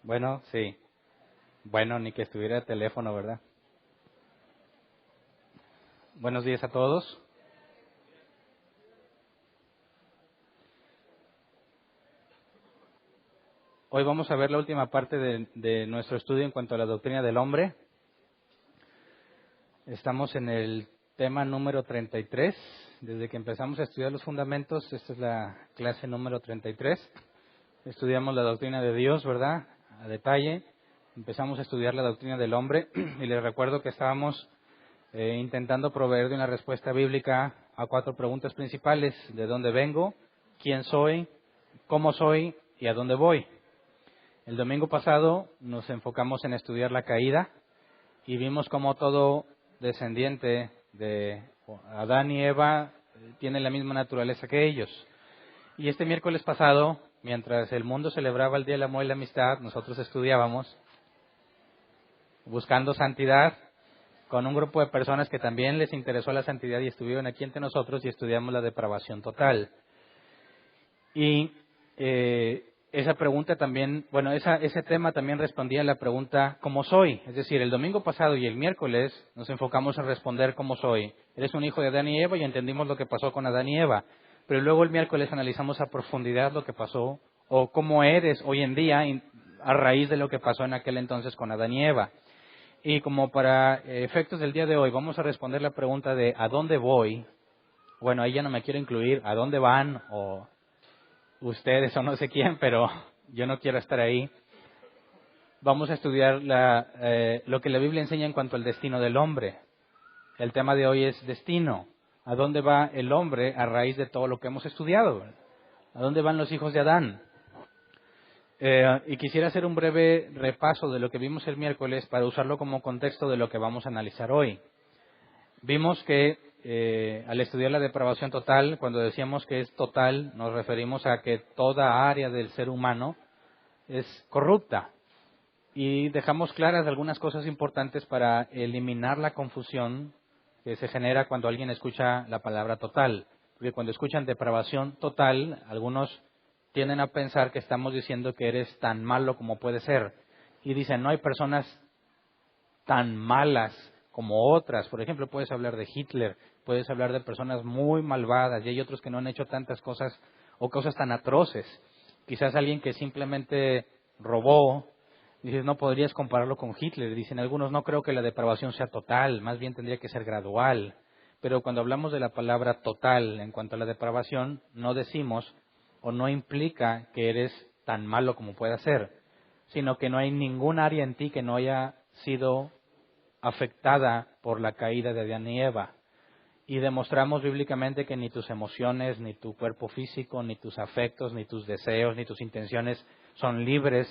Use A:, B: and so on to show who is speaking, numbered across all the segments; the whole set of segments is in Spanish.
A: Bueno, sí. Bueno, ni que estuviera el teléfono, ¿verdad? Buenos días a todos. Hoy vamos a ver la última parte de nuestro estudio en cuanto a la doctrina del hombre. Estamos en el tema número 33. Desde que empezamos a estudiar los fundamentos, esta es la clase número 33. Estudiamos la doctrina de Dios, ¿verdad? A detalle. Empezamos a estudiar la doctrina del hombre y les recuerdo que estábamos intentando proveer de una respuesta bíblica a 4 preguntas principales: ¿de dónde vengo? ¿Quién soy? ¿Cómo soy? ¿Y a dónde voy? El domingo pasado nos enfocamos en estudiar la caída y vimos cómo todo descendiente de Adán y Eva tiene la misma naturaleza que ellos. Y este miércoles pasado, mientras el mundo celebraba el Día del Amor y la Amistad, nosotros estudiábamos buscando santidad con un grupo de personas que también les interesó la santidad y estuvieron aquí entre nosotros y estudiamos la depravación total. Y esa pregunta también, bueno, ese tema también respondía a la pregunta ¿cómo soy? Es decir, el domingo pasado y el miércoles nos enfocamos en responder ¿cómo soy? Eres un hijo de Adán y Eva y entendimos lo que pasó con Adán y Eva. Pero luego el miércoles analizamos a profundidad lo que pasó o cómo eres hoy en día a raíz de lo que pasó en aquel entonces con Adán y Eva. Y como para efectos del día de hoy vamos a responder la pregunta de ¿a dónde voy? Bueno, ahí ya no me quiero incluir ¿a dónde van? O ustedes o no sé quién, pero yo no quiero estar ahí. Vamos a estudiar lo que la Biblia enseña en cuanto al destino del hombre. El tema de hoy es destino. ¿A dónde va el hombre a raíz de todo lo que hemos estudiado? ¿A dónde van los hijos de Adán? Y quisiera hacer un breve repaso de lo que vimos el miércoles para usarlo como contexto de lo que vamos a analizar hoy. Vimos que al estudiar la depravación total, cuando decíamos que es total, nos referimos a que toda área del ser humano es corrupta. Y dejamos claras algunas cosas importantes para eliminar la confusión que se genera cuando alguien escucha la palabra total. Porque cuando escuchan depravación total, algunos tienden a pensar que estamos diciendo que eres tan malo como puede ser. Y dicen, no hay personas tan malas como otras. Por ejemplo, puedes hablar de Hitler, puedes hablar de personas muy malvadas y hay otros que no han hecho tantas cosas o cosas tan atroces. Quizás alguien que simplemente robó, dices, no podrías compararlo con Hitler. Dicen algunos, no creo que la depravación sea total, más bien tendría que ser gradual. Pero cuando hablamos de la palabra total en cuanto a la depravación, no decimos o no implica que eres tan malo como pueda ser, sino que no hay ningún área en ti que no haya sido afectada por la caída de Adán y Eva. Y demostramos bíblicamente que ni tus emociones, ni tu cuerpo físico, ni tus afectos, ni tus deseos, ni tus intenciones son libres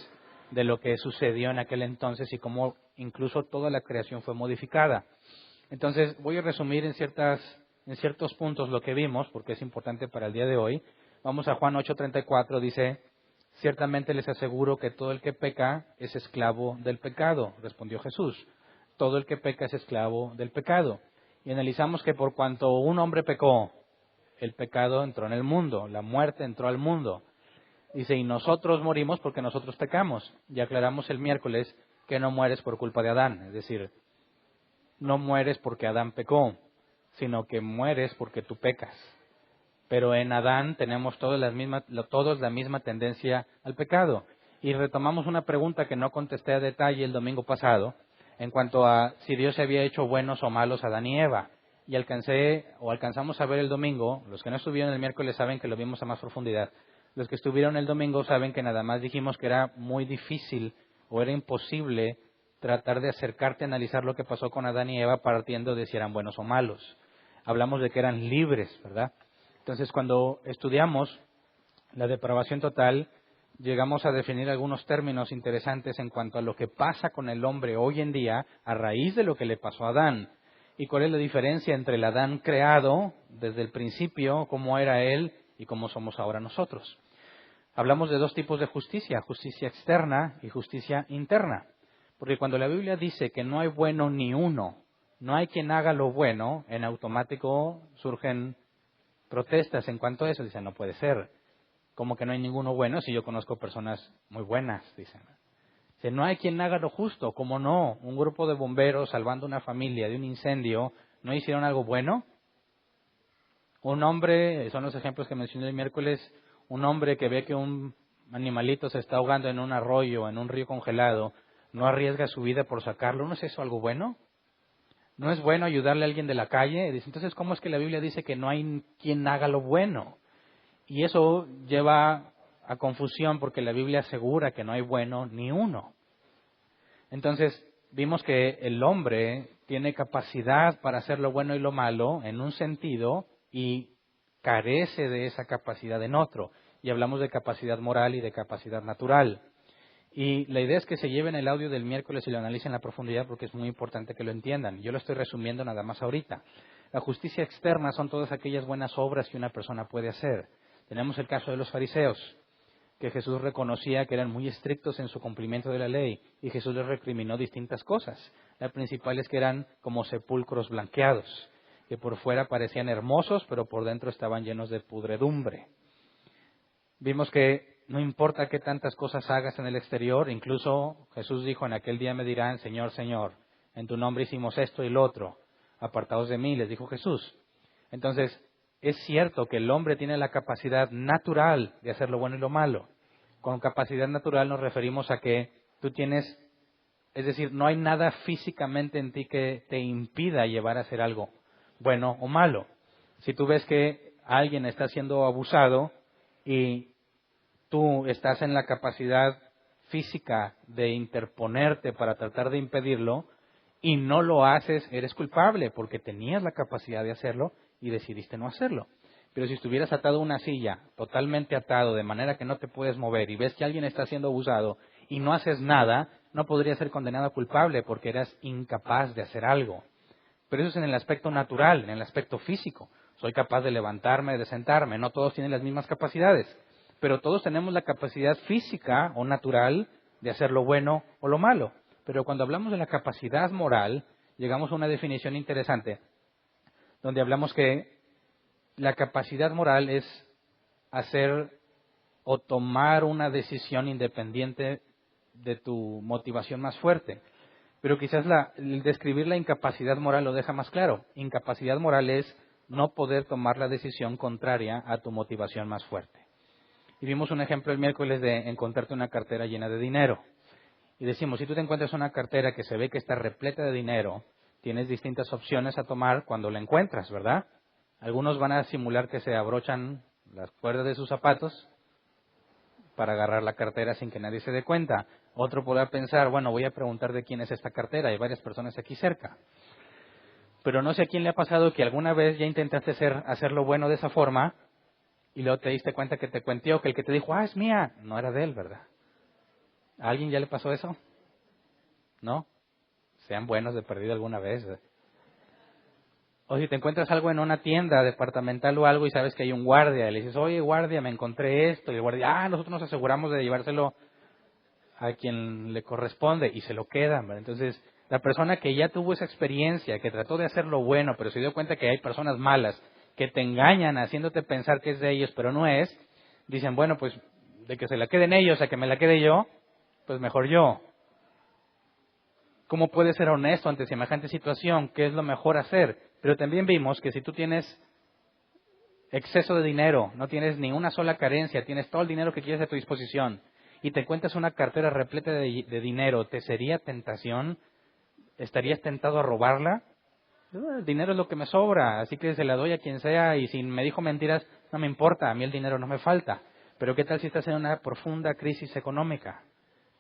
A: de lo que sucedió en aquel entonces y cómo incluso toda la creación fue modificada. Entonces voy a resumir en ciertos puntos lo que vimos, porque es importante para el día de hoy. Vamos a Juan 8:34, dice, ciertamente les aseguro que todo el que peca es esclavo del pecado, respondió Jesús. Todo el que peca es esclavo del pecado. Y analizamos que por cuanto un hombre pecó, el pecado entró en el mundo, la muerte entró al mundo. Dice, y nosotros morimos porque nosotros pecamos. Y aclaramos el miércoles que no mueres por culpa de Adán, es decir, no mueres porque Adán pecó, sino que mueres porque tú pecas. Pero en Adán tenemos todos la misma tendencia al pecado. Y retomamos una pregunta que no contesté a detalle el domingo pasado, en cuanto a si Dios se había hecho buenos o malos a Adán y Eva. Y alcanzamos a ver el domingo, los que no estuvieron el miércoles saben que lo vimos a más profundidad. Los que estuvieron el domingo saben que nada más dijimos que era muy difícil o era imposible tratar de acercarte a analizar lo que pasó con Adán y Eva partiendo de si eran buenos o malos. Hablamos de que eran libres, ¿verdad? Entonces, cuando estudiamos la depravación total, llegamos a definir algunos términos interesantes en cuanto a lo que pasa con el hombre hoy en día a raíz de lo que le pasó a Adán. Y cuál es la diferencia entre el Adán creado desde el principio, cómo era él y cómo somos ahora nosotros. Hablamos de 2 tipos de justicia, justicia externa y justicia interna. Porque cuando la Biblia dice que no hay bueno ni uno, no hay quien haga lo bueno, en automático surgen protestas en cuanto a eso. Dicen, no puede ser. Como que no hay ninguno bueno si yo conozco personas muy buenas, dicen. Que no hay quien haga lo justo. ¿Cómo no? Un grupo de bomberos salvando una familia de un incendio, ¿no hicieron algo bueno? Un hombre, son los ejemplos que mencioné el miércoles, un hombre que ve que un animalito se está ahogando en un arroyo, en un río congelado, no arriesga su vida por sacarlo. ¿No es eso algo bueno? ¿No es bueno ayudarle a alguien de la calle? Dice, entonces, ¿cómo es que la Biblia dice que no hay quien haga lo bueno? Y eso lleva a confusión porque la Biblia asegura que no hay bueno ni uno. Entonces, vimos que el hombre tiene capacidad para hacer lo bueno y lo malo en un sentido y carece de esa capacidad en otro. Y hablamos de capacidad moral y de capacidad natural. Y la idea es que se lleven el audio del miércoles y lo analicen en la profundidad porque es muy importante que lo entiendan. Yo lo estoy resumiendo nada más ahorita. La justicia externa son todas aquellas buenas obras que una persona puede hacer. Tenemos el caso de los fariseos, que Jesús reconocía que eran muy estrictos en su cumplimiento de la ley y Jesús les recriminó distintas cosas. La principal es que eran como sepulcros blanqueados, que por fuera parecían hermosos, pero por dentro estaban llenos de pudredumbre. Vimos que no importa qué tantas cosas hagas en el exterior, incluso Jesús dijo, en aquel día me dirán, Señor, Señor, en tu nombre hicimos esto y lo otro, apartados de mí, les dijo Jesús. Entonces, es cierto que el hombre tiene la capacidad natural de hacer lo bueno y lo malo. Con capacidad natural nos referimos a que tú tienes, es decir, no hay nada físicamente en ti que te impida llevar a hacer algo bueno o malo. Si tú ves que alguien está siendo abusado y tú estás en la capacidad física de interponerte para tratar de impedirlo y no lo haces, eres culpable porque tenías la capacidad de hacerlo y decidiste no hacerlo. Pero si estuvieras atado a una silla, totalmente atado, de manera que no te puedes mover y ves que alguien está siendo abusado y no haces nada, no podrías ser condenado culpable porque eras incapaz de hacer algo. Pero eso es en el aspecto natural, en el aspecto físico. Soy capaz de levantarme, de sentarme. No todos tienen las mismas capacidades, pero todos tenemos la capacidad física o natural de hacer lo bueno o lo malo. Pero cuando hablamos de la capacidad moral, llegamos a una definición interesante, donde hablamos que la capacidad moral es hacer o tomar una decisión independiente de tu motivación más fuerte. Pero quizás el describir la incapacidad moral lo deja más claro. Incapacidad moral es no poder tomar la decisión contraria a tu motivación más fuerte. Y vimos un ejemplo el miércoles de encontrarte una cartera llena de dinero. Y decimos, si tú te encuentras una cartera que se ve que está repleta de dinero, tienes distintas opciones a tomar cuando la encuentras, ¿verdad? Algunos van a simular que se abrochan las cuerdas de sus zapatos para agarrar la cartera sin que nadie se dé cuenta. Otro podrá pensar, bueno, voy a preguntar de quién es esta cartera, hay varias personas aquí cerca. Pero no sé a quién le ha pasado que alguna vez ya intentaste hacer lo bueno de esa forma y luego te diste cuenta que te cuenteó que el que te dijo, es mía, no era de él, ¿verdad? ¿A alguien ya le pasó eso? ¿No? Sean buenos de perdido alguna vez. O si te encuentras algo en una tienda departamental o algo y sabes que hay un guardia, y le dices, oye guardia, me encontré esto, y el guardia, nosotros nos aseguramos de llevárselo a quien le corresponde, y se lo quedan, ¿verdad? Entonces, la persona que ya tuvo esa experiencia, que trató de hacer lo bueno, pero se dio cuenta que hay personas malas, que te engañan haciéndote pensar que es de ellos, pero no es, dicen, bueno, pues de que se la queden ellos a que me la quede yo, pues mejor yo. ¿Cómo puedes ser honesto ante semejante situación? ¿Qué es lo mejor hacer? Pero también vimos que si tú tienes exceso de dinero, no tienes ni una sola carencia, tienes todo el dinero que quieres a tu disposición y te encuentras una cartera repleta de dinero, ¿te sería tentación? ¿Estarías tentado a robarla? El dinero es lo que me sobra, así que se la doy a quien sea y si me dijo mentiras, no me importa, a mí el dinero no me falta. Pero ¿qué tal si estás en una profunda crisis económica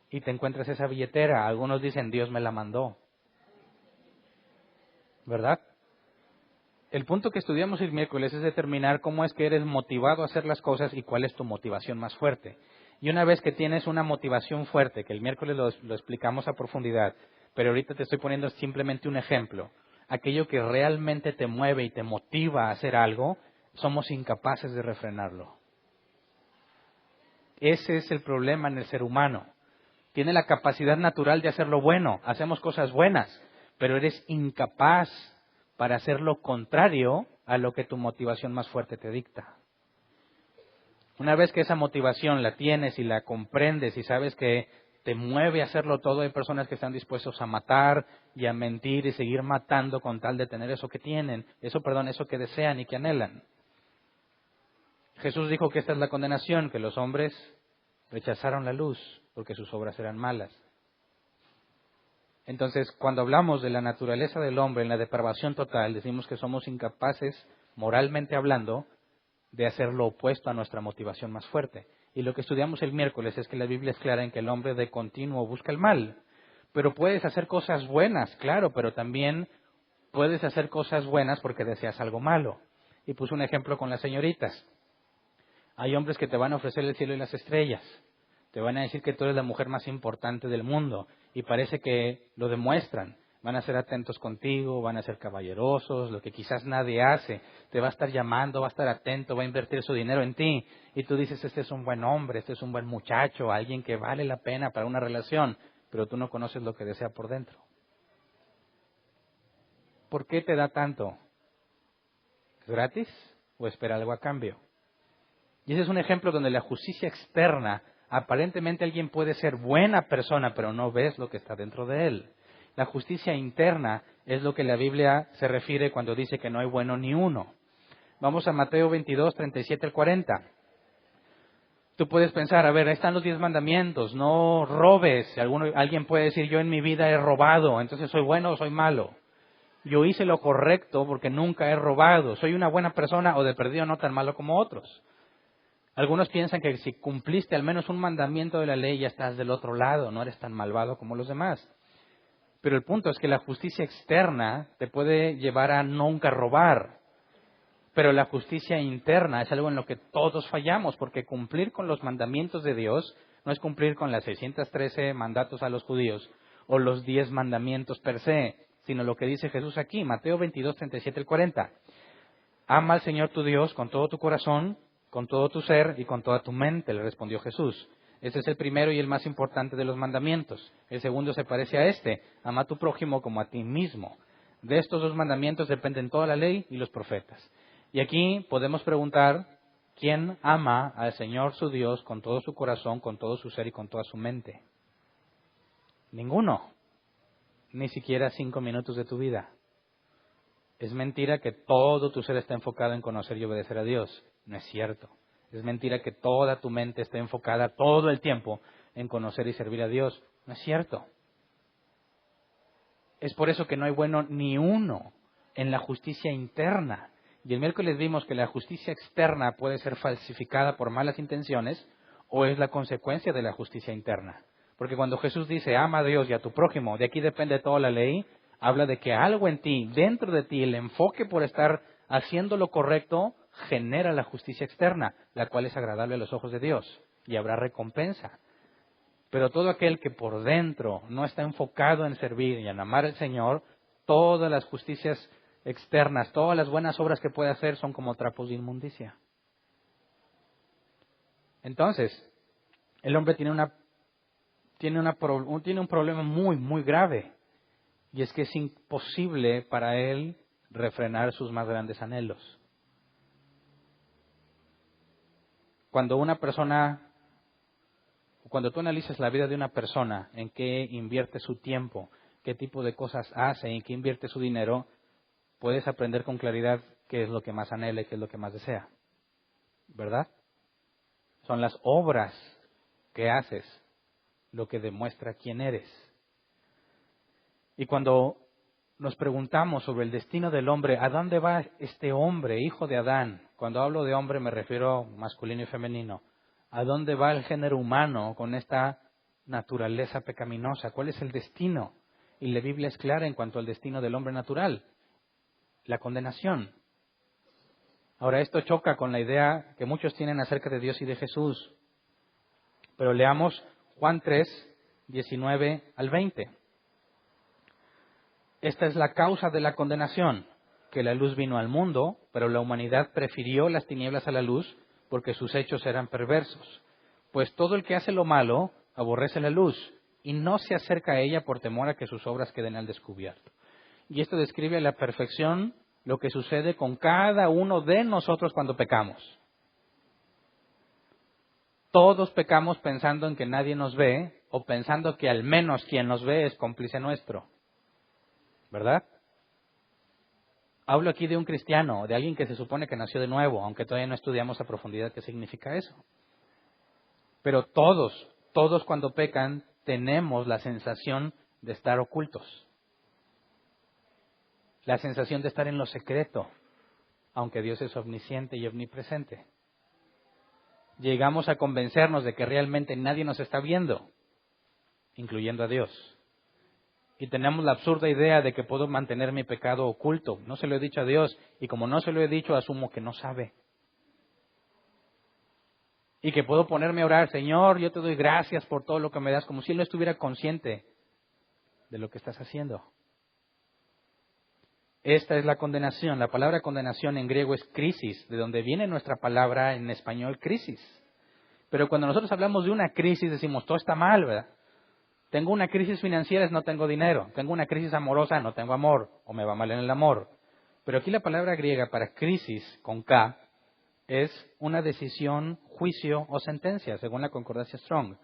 A: y te encuentras esa billetera? Algunos dicen, Dios me la mandó, ¿verdad? El punto que estudiamos el miércoles es determinar cómo es que eres motivado a hacer las cosas y cuál es tu motivación más fuerte. Y una vez que tienes una motivación fuerte, que el miércoles lo explicamos a profundidad, pero ahorita te estoy poniendo simplemente un ejemplo, aquello que realmente te mueve y te motiva a hacer algo, somos incapaces de refrenarlo. Ese es el problema en el ser humano. Tiene la capacidad natural de hacer lo bueno, hacemos cosas buenas, pero eres incapaz para hacer lo contrario a lo que tu motivación más fuerte te dicta. Una vez que esa motivación la tienes y la comprendes y sabes que te mueve a hacerlo todo. Hay personas que están dispuestos a matar y a mentir y seguir matando con tal de tener eso que tienen, eso que desean y que anhelan. Jesús dijo que esta es la condenación, que los hombres rechazaron la luz porque sus obras eran malas. Entonces, cuando hablamos de la naturaleza del hombre en la depravación total, decimos que somos incapaces, moralmente hablando, de hacer lo opuesto a nuestra motivación más fuerte. Y lo que estudiamos el miércoles es que la Biblia es clara en que el hombre de continuo busca el mal. Pero puedes hacer cosas buenas, claro, pero también puedes hacer cosas buenas porque deseas algo malo. Y puse un ejemplo con las señoritas. Hay hombres que te van a ofrecer el cielo y las estrellas. Te van a decir que tú eres la mujer más importante del mundo. Y parece que lo demuestran. Van a ser atentos contigo, van a ser caballerosos, lo que quizás nadie hace. Te va a estar llamando, va a estar atento, va a invertir su dinero en ti. Y tú dices, este es un buen hombre, este es un buen muchacho, alguien que vale la pena para una relación. Pero tú no conoces lo que desea por dentro. ¿Por qué te da tanto? ¿Es gratis o espera algo a cambio? Y ese es un ejemplo donde la justicia externa, aparentemente alguien puede ser buena persona, pero no ves lo que está dentro de él. La justicia interna es lo que la Biblia se refiere cuando dice que no hay bueno ni uno. Vamos a Mateo 22, 37 al 40. Tú puedes pensar, a ver, ahí están los 10 mandamientos, no robes. Alguien puede decir, yo en mi vida he robado, entonces soy bueno o soy malo. Yo hice lo correcto porque nunca he robado. Soy una buena persona o de perdido no tan malo como otros. Algunos piensan que si cumpliste al menos un mandamiento de la ley ya estás del otro lado, no eres tan malvado como los demás. Pero el punto es que la justicia externa te puede llevar a nunca robar. Pero la justicia interna es algo en lo que todos fallamos, porque cumplir con los mandamientos de Dios no es cumplir con las 613 mandatos a los judíos o los 10 mandamientos per se, sino lo que dice Jesús aquí, Mateo 22, 37 al 40. Ama al Señor tu Dios con todo tu corazón, con todo tu ser y con toda tu mente, le respondió Jesús. Ese es el primero y el más importante de los mandamientos. El segundo se parece a este, ama a tu prójimo como a ti mismo. De estos dos mandamientos dependen toda la ley y los profetas. Y aquí podemos preguntar, ¿quién ama al Señor su Dios con todo su corazón, con todo su ser y con toda su mente? Ninguno. Ni siquiera 5 minutos de tu vida. Es mentira que todo tu ser está enfocado en conocer y obedecer a Dios. No es cierto. Es mentira que toda tu mente esté enfocada todo el tiempo en conocer y servir a Dios. No es cierto. Es por eso que no hay bueno ni uno en la justicia interna. Y el miércoles vimos que la justicia externa puede ser falsificada por malas intenciones o es la consecuencia de la justicia interna. Porque cuando Jesús dice, ama a Dios y a tu prójimo, de aquí depende toda la ley, habla de que algo en ti, dentro de ti, el enfoque por estar haciendo lo correcto, genera la justicia externa, la cual es agradable a los ojos de Dios, y habrá recompensa. Pero todo aquel que por dentro no está enfocado en servir y en amar al Señor, todas las justicias externas, todas las buenas obras que puede hacer son como trapos de inmundicia. Entonces, el hombre tiene un problema muy, muy grave. Y es que es imposible para él refrenar sus más grandes anhelos. Cuando tú analizas la vida de una persona, en qué invierte su tiempo, qué tipo de cosas hace, en qué invierte su dinero, puedes aprender con claridad qué es lo que más anhela y qué es lo que más desea. ¿Verdad? Son las obras que haces lo que demuestra quién eres. Y cuando nos preguntamos sobre el destino del hombre, ¿a dónde va este hombre, hijo de Adán? Cuando hablo de hombre me refiero masculino y femenino. ¿A dónde va el género humano con esta naturaleza pecaminosa? ¿Cuál es el destino? Y la Biblia es clara en cuanto al destino del hombre natural, la condenación. Ahora, esto choca con la idea que muchos tienen acerca de Dios y de Jesús. Pero leamos Juan 3, 19 al 20. Esta es la causa de la condenación, que la luz vino al mundo, pero la humanidad prefirió las tinieblas a la luz porque sus hechos eran perversos. Pues todo el que hace lo malo aborrece la luz y no se acerca a ella por temor a que sus obras queden al descubierto. Y esto describe a la perfección lo que sucede con cada uno de nosotros cuando pecamos. Todos pecamos pensando en que nadie nos ve o pensando que al menos quien nos ve es cómplice nuestro. ¿Verdad? Hablo aquí de un cristiano, de alguien que se supone que nació de nuevo, aunque todavía no estudiamos a profundidad qué significa eso. Pero todos cuando pecan tenemos la sensación de estar ocultos. La sensación de estar en lo secreto, aunque Dios es omnisciente y omnipresente. Llegamos a convencernos de que realmente nadie nos está viendo, incluyendo a Dios. Y tenemos la absurda idea de que puedo mantener mi pecado oculto. No se lo he dicho a Dios, y como no se lo he dicho, asumo que no sabe. Y que puedo ponerme a orar, Señor, yo te doy gracias por todo lo que me das, como si Él no estuviera consciente de lo que estás haciendo. Esta es la condenación. La palabra condenación en griego es crisis, de donde viene nuestra palabra en español crisis. Pero cuando nosotros hablamos de una crisis decimos, todo está mal, ¿verdad? Tengo una crisis financiera, no tengo dinero. Tengo una crisis amorosa, no tengo amor, o me va mal en el amor. Pero aquí la palabra griega para crisis, con K, es una decisión, juicio o sentencia, según la concordancia Strong.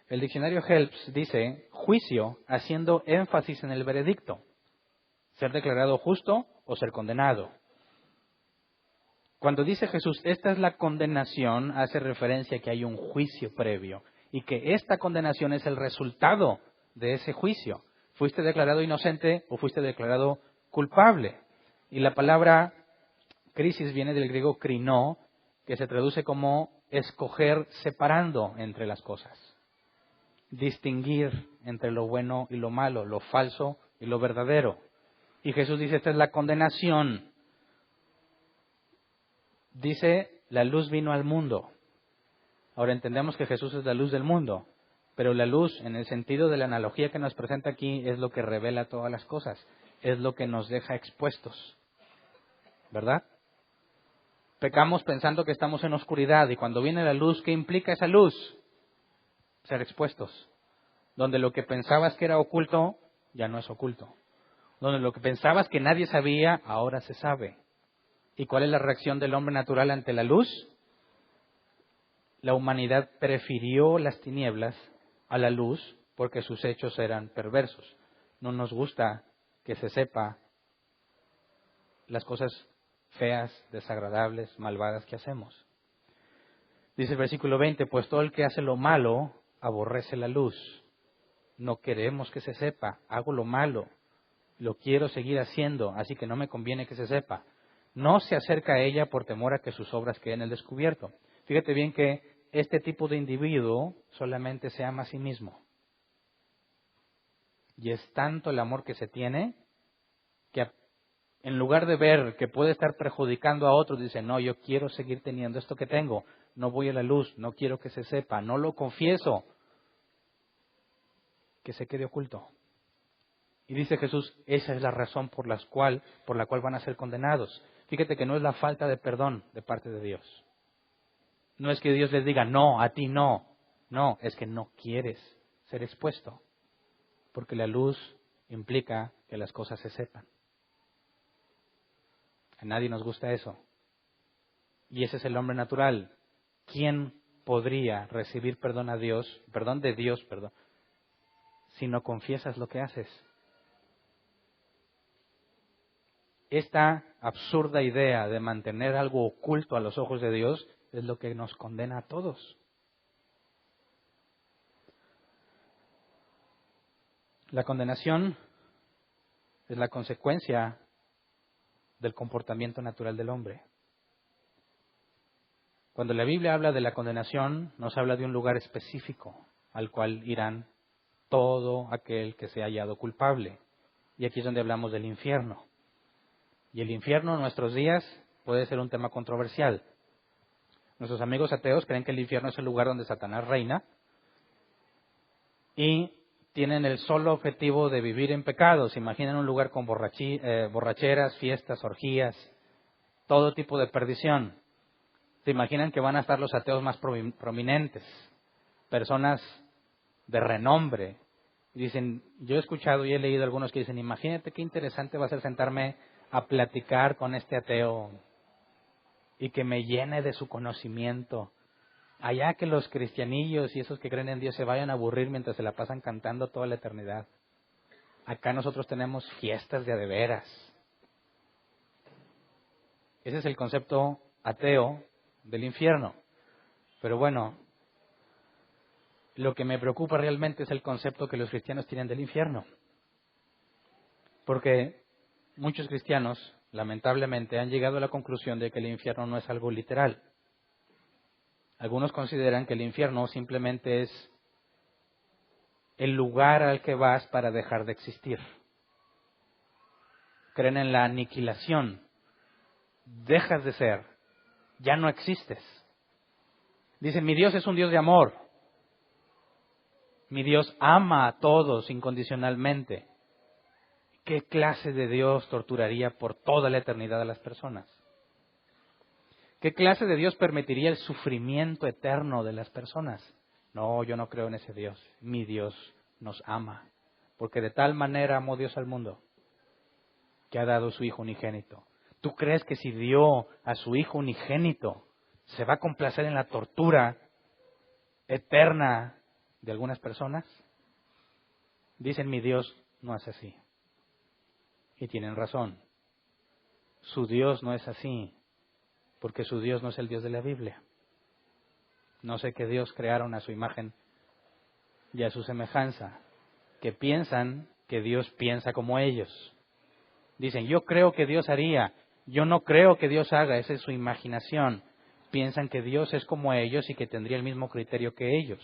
A: El diccionario Helps dice juicio haciendo énfasis en el veredicto. Ser declarado justo o ser condenado. Cuando dice Jesús, esta es la condenación, hace referencia a que hay un juicio previo y que esta condenación es el resultado de ese juicio. ¿Fuiste declarado inocente o fuiste declarado culpable? Y la palabra crisis viene del griego krino, que se traduce como escoger separando entre las cosas. Distinguir entre lo bueno y lo malo, lo falso y lo verdadero. Y Jesús dice, esta es la condenación. Dice, la luz vino al mundo. Ahora entendemos que Jesús es la luz del mundo, pero la luz, en el sentido de la analogía que nos presenta aquí, es lo que revela todas las cosas, es lo que nos deja expuestos. ¿Verdad? Pecamos pensando que estamos en oscuridad y cuando viene la luz, ¿qué implica esa luz? Ser expuestos. Donde lo que pensabas que era oculto, ya no es oculto. Donde lo que pensabas que nadie sabía, ahora se sabe. ¿Y cuál es la reacción del hombre natural ante la luz? La humanidad prefirió las tinieblas a la luz porque sus hechos eran perversos. No nos gusta que se sepa las cosas feas, desagradables, malvadas que hacemos. Dice el versículo 20, pues todo el que hace lo malo aborrece la luz. No queremos que se sepa, hago lo malo, lo quiero seguir haciendo, así que no me conviene que se sepa. No se acerca a ella por temor a que sus obras queden al descubierto. Fíjate bien que este tipo de individuo solamente se ama a sí mismo. Y es tanto el amor que se tiene que en lugar de ver que puede estar perjudicando a otros, dice, no, yo quiero seguir teniendo esto que tengo, no voy a la luz, no quiero que se sepa, no lo confieso, que se quede oculto. Y dice Jesús, esa es la razón por la cual van a ser condenados. Fíjate que no es la falta de perdón de parte de Dios. No es que Dios les diga, no, a ti no. No, es que no quieres ser expuesto. Porque la luz implica que las cosas se sepan. A nadie nos gusta eso. Y ese es el hombre natural. ¿Quién podría recibir perdón de Dios, si no confiesas lo que haces? Esta absurda idea de mantener algo oculto a los ojos de Dios es lo que nos condena a todos. La condenación es la consecuencia del comportamiento natural del hombre. Cuando la Biblia habla de la condenación, nos habla de un lugar específico al cual irán todo aquel que sea hallado culpable. Y aquí es donde hablamos del infierno. Y el infierno en nuestros días puede ser un tema controversial. Nuestros amigos ateos creen que el infierno es el lugar donde Satanás reina y tienen el solo objetivo de vivir en pecado. Se imaginan un lugar con borracheras, fiestas, orgías, todo tipo de perdición. Se imaginan que van a estar los ateos más prominentes, personas de renombre. Y dicen, yo he escuchado y he leído algunos que dicen, imagínate qué interesante va a ser sentarme a platicar con este ateo y que me llene de su conocimiento. Allá que los cristianillos y esos que creen en Dios se vayan a aburrir mientras se la pasan cantando toda la eternidad. Acá nosotros tenemos fiestas de veras. Ese es el concepto ateo del infierno. Pero bueno, lo que me preocupa realmente es el concepto que los cristianos tienen del infierno. Porque muchos cristianos, lamentablemente, han llegado a la conclusión de que el infierno no es algo literal. Algunos consideran que el infierno simplemente es el lugar al que vas para dejar de existir. Creen en la aniquilación. Dejas de ser. Ya no existes. Dicen, mi Dios es un Dios de amor. Mi Dios ama a todos incondicionalmente. ¿Qué clase de Dios torturaría por toda la eternidad a las personas? ¿Qué clase de Dios permitiría el sufrimiento eterno de las personas? No, yo no creo en ese Dios. Mi Dios nos ama. Porque de tal manera amó Dios al mundo que ha dado su Hijo unigénito. ¿Tú crees que si dio a su Hijo unigénito se va a complacer en la tortura eterna de algunas personas? Dicen, mi Dios no es así. Y tienen razón. Su Dios no es así, porque su Dios no es el Dios de la Biblia. No sé qué Dios crearon a su imagen y a su semejanza, que piensan que Dios piensa como ellos. Dicen, yo creo que Dios haría, yo no creo que Dios haga, esa es su imaginación. Piensan que Dios es como ellos y que tendría el mismo criterio que ellos.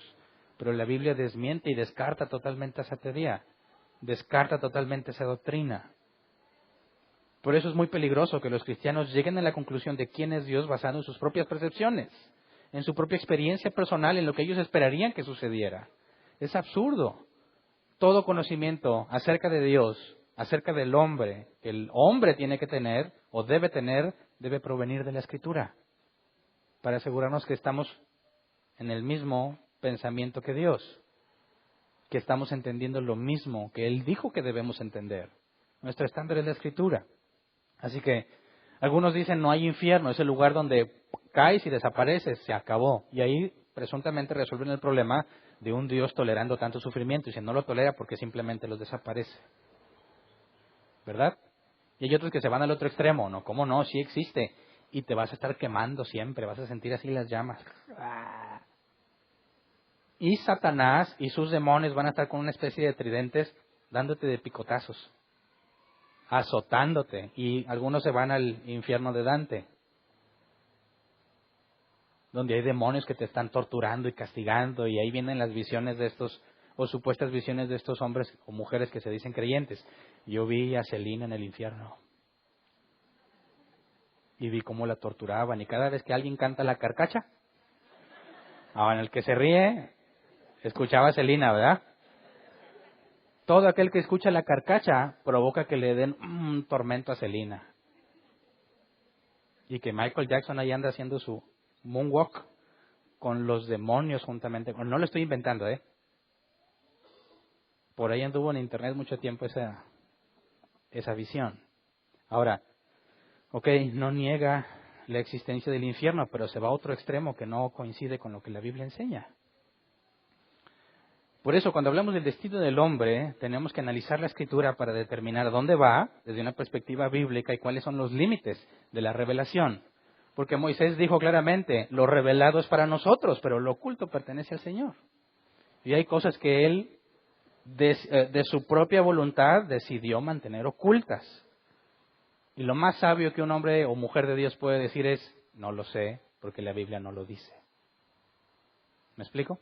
A: Pero la Biblia desmiente y descarta totalmente esa teoría, descarta totalmente esa doctrina. Por eso es muy peligroso que los cristianos lleguen a la conclusión de quién es Dios basado en sus propias percepciones, en su propia experiencia personal, en lo que ellos esperarían que sucediera. Es absurdo. Todo conocimiento acerca de Dios, acerca del hombre, que el hombre tiene que tener o debe tener, debe provenir de la Escritura, para asegurarnos que estamos en el mismo pensamiento que Dios, que estamos entendiendo lo mismo que Él dijo que debemos entender. Nuestro estándar es la Escritura. Así que algunos dicen no hay infierno, es el lugar donde caes y desapareces, se acabó. Y ahí presuntamente resuelven el problema de un Dios tolerando tanto sufrimiento y si no lo tolera porque simplemente los desaparece. ¿Verdad? Y hay otros que se van al otro extremo, ¿no? ¿Cómo no? Sí existe. Y te vas a estar quemando siempre, vas a sentir así las llamas. Y Satanás y sus demonios van a estar con una especie de tridentes dándote de picotazos, azotándote, y algunos se van al infierno de Dante, donde hay demonios que te están torturando y castigando, y ahí vienen las visiones de estos, o supuestas visiones de estos hombres o mujeres que se dicen creyentes. Yo vi a Celina en el infierno, y vi cómo la torturaban, y cada vez que alguien canta la carcacha, en el que se ríe, escuchaba a Celina, ¿verdad? Todo aquel que escucha la carcacha provoca que le den un tormento a Celina. Y que Michael Jackson ahí anda haciendo su moonwalk con los demonios juntamente. No lo estoy inventando, ¿eh? Por ahí anduvo en internet mucho tiempo esa visión. Ahora, no niega la existencia del infierno, pero se va a otro extremo que no coincide con lo que la Biblia enseña. Por eso, cuando hablamos del destino del hombre, tenemos que analizar la Escritura para determinar dónde va, desde una perspectiva bíblica, y cuáles son los límites de la revelación. Porque Moisés dijo claramente, lo revelado es para nosotros, pero lo oculto pertenece al Señor. Y hay cosas que Él, de su propia voluntad, decidió mantener ocultas. Y lo más sabio que un hombre o mujer de Dios puede decir es, no lo sé, porque la Biblia no lo dice. ¿Me explico?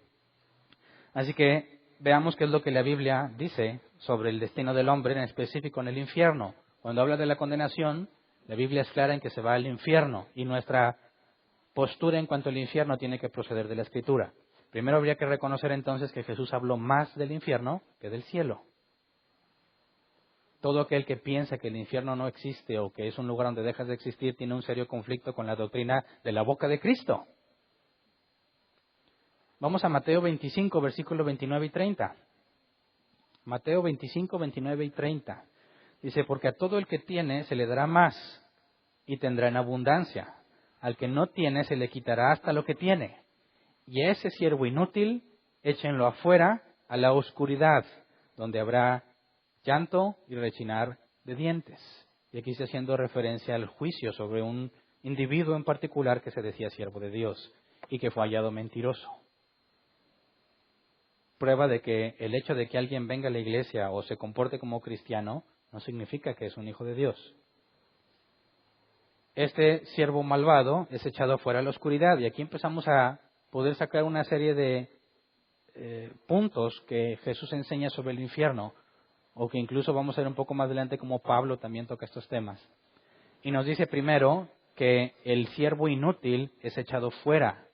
A: Así que veamos qué es lo que la Biblia dice sobre el destino del hombre, en específico en el infierno. Cuando habla de la condenación, la Biblia es clara en que se va al infierno, y nuestra postura en cuanto al infierno tiene que proceder de la Escritura. Primero habría que reconocer entonces que Jesús habló más del infierno que del cielo. Todo aquel que piensa que el infierno no existe o que es un lugar donde dejas de existir tiene un serio conflicto con la doctrina de la boca de Cristo. Vamos a Mateo 25, versículos 29 y 30. Mateo 25, 29 y 30. Dice, porque a todo el que tiene se le dará más y tendrá en abundancia. Al que no tiene se le quitará hasta lo que tiene. y a ese siervo inútil échenlo afuera a la oscuridad, donde habrá llanto y rechinar de dientes. Y aquí está haciendo referencia al juicio sobre un individuo en particular que se decía siervo de Dios y que fue hallado mentiroso. Prueba de que el hecho de que alguien venga a la iglesia o se comporte como cristiano no significa que es un hijo de Dios. Este siervo malvado es echado fuera a la oscuridad, y aquí empezamos a poder sacar una serie de puntos que Jesús enseña sobre el infierno, o que incluso vamos a ver un poco más adelante como Pablo también toca estos temas. Y nos dice primero que el siervo inútil es echado fuera.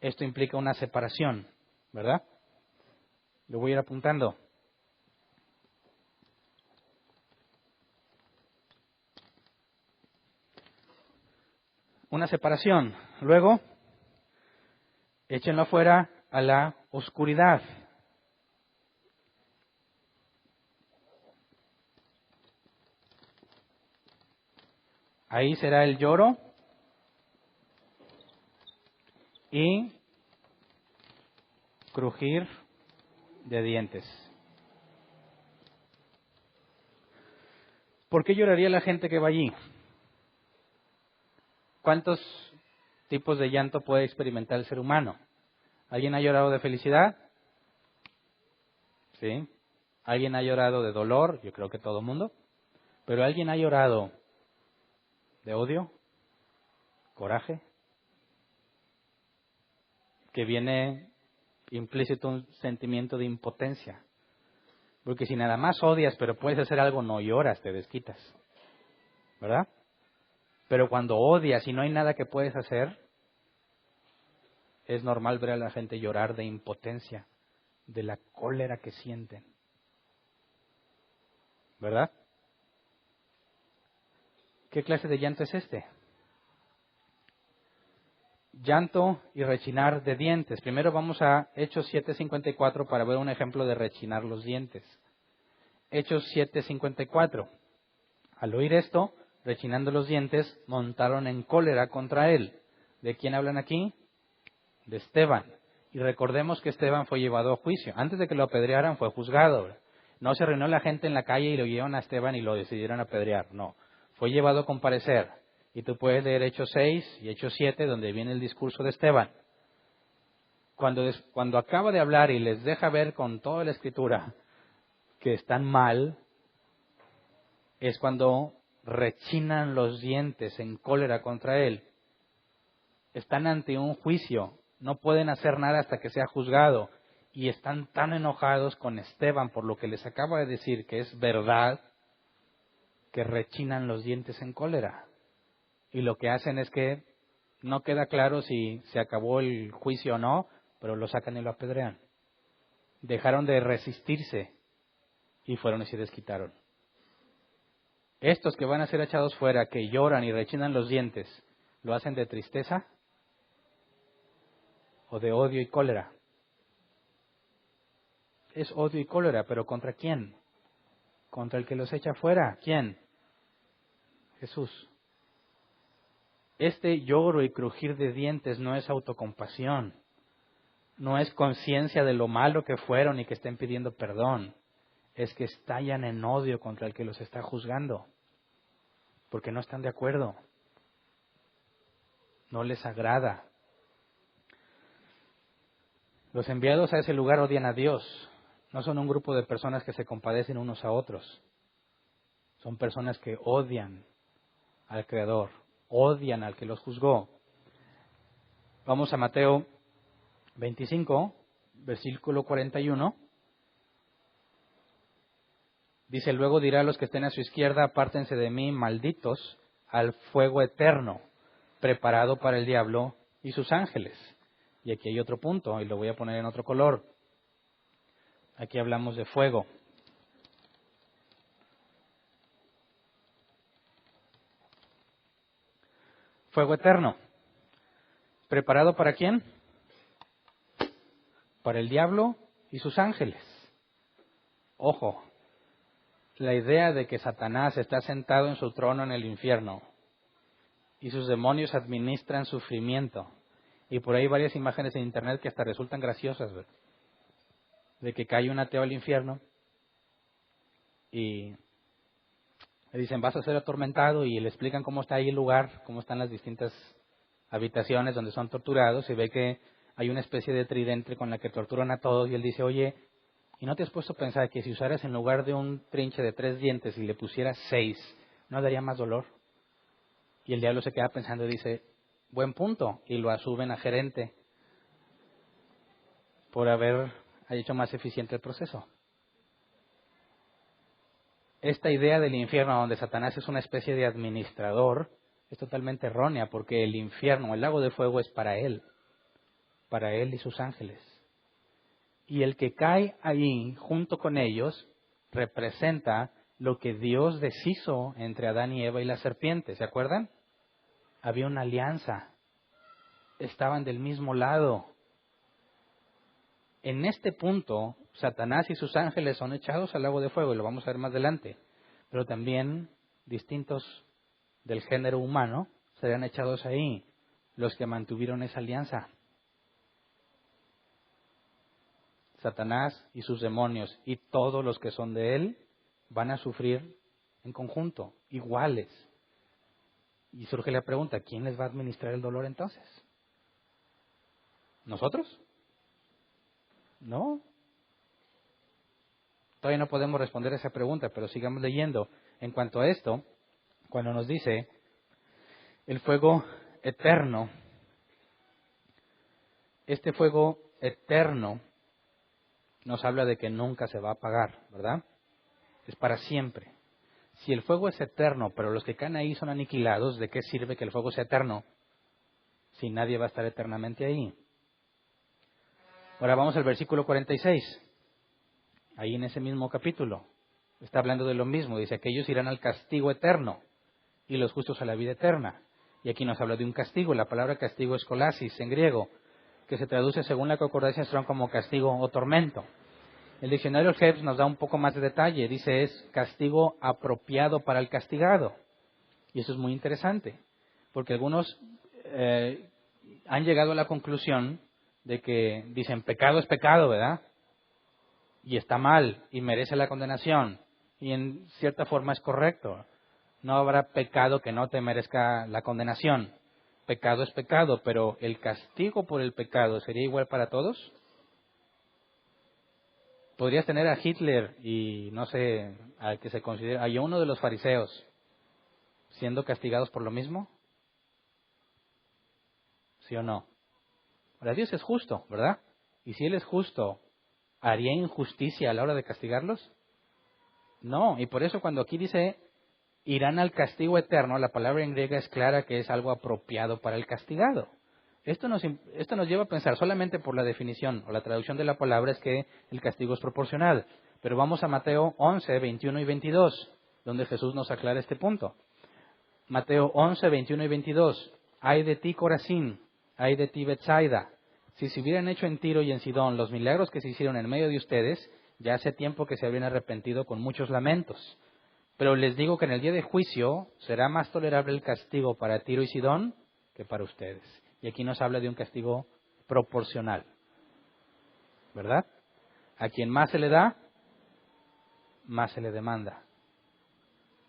A: Esto implica una separación, ¿verdad? Lo voy a ir apuntando. Una separación. Luego, échenlo afuera a la oscuridad. Ahí será el lloro y crujir de dientes. ¿Por qué lloraría la gente que va allí? ¿Cuántos tipos de llanto puede experimentar el ser humano? ¿Alguien ha llorado de felicidad? ¿Sí? ¿Alguien ha llorado de dolor? Yo creo que todo el mundo. ¿Pero alguien ha llorado de odio? ¿Coraje? Que viene implícito un sentimiento de impotencia. Porque si nada más odias, pero puedes hacer algo, no lloras, te desquitas. ¿Verdad? Pero cuando odias y no hay nada que puedes hacer, es normal ver a la gente llorar de impotencia, de la cólera que sienten. ¿Verdad? ¿Qué clase de llanto es este? Llanto y rechinar de dientes. Primero vamos a Hechos 7:54 para ver un ejemplo de rechinar los dientes. Hechos 7:54. Al oír esto, rechinando los dientes, montaron en cólera contra él. ¿De quién hablan aquí? De Esteban. Y recordemos que Esteban fue llevado a juicio. Antes de que lo apedrearan fue juzgado. No se reunió la gente en la calle y lo llevaron a Esteban y lo decidieron apedrear. No. Fue llevado a comparecer. Y tú puedes leer Hechos 6 y Hechos 7, donde viene el discurso de Esteban. Cuando acaba de hablar y les deja ver con toda la escritura que están mal, es cuando rechinan los dientes en cólera contra él. Están ante un juicio, no pueden hacer nada hasta que sea juzgado, y están tan enojados con Esteban por lo que les acaba de decir que es verdad, que rechinan los dientes en cólera. Y lo que hacen es que no queda claro si se acabó el juicio o no, pero lo sacan y lo apedrean. Dejaron de resistirse y fueron y se desquitaron. Estos que van a ser echados fuera, que lloran y rechinan los dientes, ¿lo hacen de tristeza o de odio y cólera? Es odio y cólera, pero ¿contra quién? Contra el que los echa fuera. ¿Quién? Jesús. Este lloro y crujir de dientes no es autocompasión, no es conciencia de lo malo que fueron y que estén pidiendo perdón. Es que estallan en odio contra el que los está juzgando, porque no están de acuerdo, no les agrada. Los enviados a ese lugar odian a Dios, no son un grupo de personas que se compadecen unos a otros, son personas que odian al Creador, odian al que los juzgó. Vamos a Mateo 25, versículo 41. Dice, luego dirá a los que estén a su izquierda, apártense de mí, malditos, al fuego eterno, preparado para el diablo y sus ángeles. Y aquí hay otro punto, y lo voy a poner en otro color. Aquí hablamos de fuego. Fuego eterno. ¿Preparado para quién? Para el diablo y sus ángeles. Ojo. La idea de que Satanás está sentado en su trono en el infierno y sus demonios administran sufrimiento Y por ahí varias imágenes en internet que hasta resultan graciosas, ¿verdad? De que cae un ateo al infierno y le dicen, vas a ser atormentado, y le explican cómo está ahí el lugar, cómo están las distintas habitaciones donde son torturados, y ve que hay una especie de tridente con la que torturan a todos, y él dice, oye, ¿y no te has puesto a pensar que si usaras en lugar de un trinche de 3 dientes y le pusieras 6, no daría más dolor? Y el diablo se queda pensando y dice, buen punto, y lo asuben a gerente por haber hecho más eficiente el proceso. Esta idea del infierno donde Satanás es una especie de administrador es totalmente errónea, porque el infierno, el lago de fuego, es para él y sus ángeles. Y el que cae ahí junto con ellos representa lo que Dios deshizo entre Adán y Eva y la serpiente. ¿Se acuerdan? Había una alianza. Estaban del mismo lado. En este punto, Satanás y sus ángeles son echados al lago de fuego, y lo vamos a ver más adelante. Pero también distintos del género humano serán echados ahí, los que mantuvieron esa alianza. Satanás y sus demonios y todos los que son de él van a sufrir en conjunto, iguales. Y surge la pregunta, ¿quién les va a administrar el dolor entonces? ¿Nosotros? No. Todavía no podemos responder esa pregunta, pero sigamos leyendo. En cuanto a esto, cuando nos dice el fuego eterno, este fuego eterno nos habla de que nunca se va a apagar, ¿verdad? Es para siempre. Si el fuego es eterno, pero los que caen ahí son aniquilados, ¿de qué sirve que el fuego sea eterno si nadie va a estar eternamente ahí? Ahora vamos al versículo 46. Ahí en ese mismo capítulo está hablando de lo mismo. Dice, aquellos irán al castigo eterno y los justos a la vida eterna. Y aquí nos habla de un castigo. La palabra castigo es kolasis en griego, que se traduce según la concordancia Strong como castigo o tormento. El diccionario Hebs nos da un poco más de detalle. Dice, es castigo apropiado para el castigado. Y eso es muy interesante, porque algunos han llegado a la conclusión de que dicen, pecado es pecado, ¿verdad? Y está mal y merece la condenación. Y en cierta forma es correcto. No habrá pecado que no te merezca la condenación. Pecado es pecado, pero ¿el castigo por el pecado sería igual para todos? Podrías tener a Hitler y, no sé, al que se considera, hay uno de los fariseos, siendo castigados por lo mismo. ¿Sí o no? Ahora, Dios es justo, ¿verdad? Y si Él es justo, ¿haría injusticia a la hora de castigarlos? No, y por eso cuando aquí dice irán al castigo eterno, la palabra en griega es clara que es algo apropiado para el castigado. Esto nos lleva a pensar, solamente por la definición o la traducción de la palabra, es que el castigo es proporcional. Pero vamos a Mateo 11, 21 y 22, donde Jesús nos aclara este punto. Mateo 11, 21 y 22. Ay de ti, Corazín, ay de ti, Betsaida. Si se hubieran hecho en Tiro y en Sidón los milagros que se hicieron en medio de ustedes, ya hace tiempo que se habrían arrepentido con muchos lamentos. Pero les digo que en el día de juicio será más tolerable el castigo para Tiro y Sidón que para ustedes. Y aquí nos habla de un castigo proporcional, ¿verdad? A quien más se le da, más se le demanda.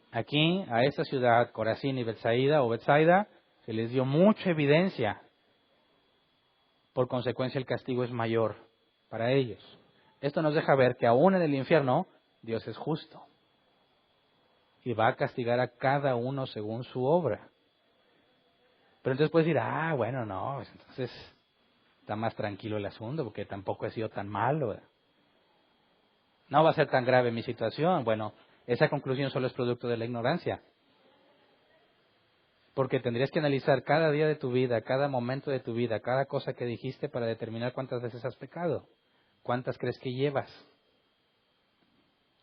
A: Aquí, a esta ciudad, Corazín y Betsaida, se les dio mucha evidencia. Por consecuencia, el castigo es mayor para ellos. Esto nos deja ver que aún en el infierno, Dios es justo. Y va a castigar a cada uno según su obra. Pero entonces puedes decir, bueno, no, pues entonces está más tranquilo el asunto, porque tampoco he sido tan malo, ¿verdad? No va a ser tan grave mi situación. Bueno, esa conclusión solo es producto de la ignorancia. Porque tendrías que analizar cada día de tu vida, cada momento de tu vida, cada cosa que dijiste para determinar cuántas veces has pecado. ¿Cuántas crees que llevas?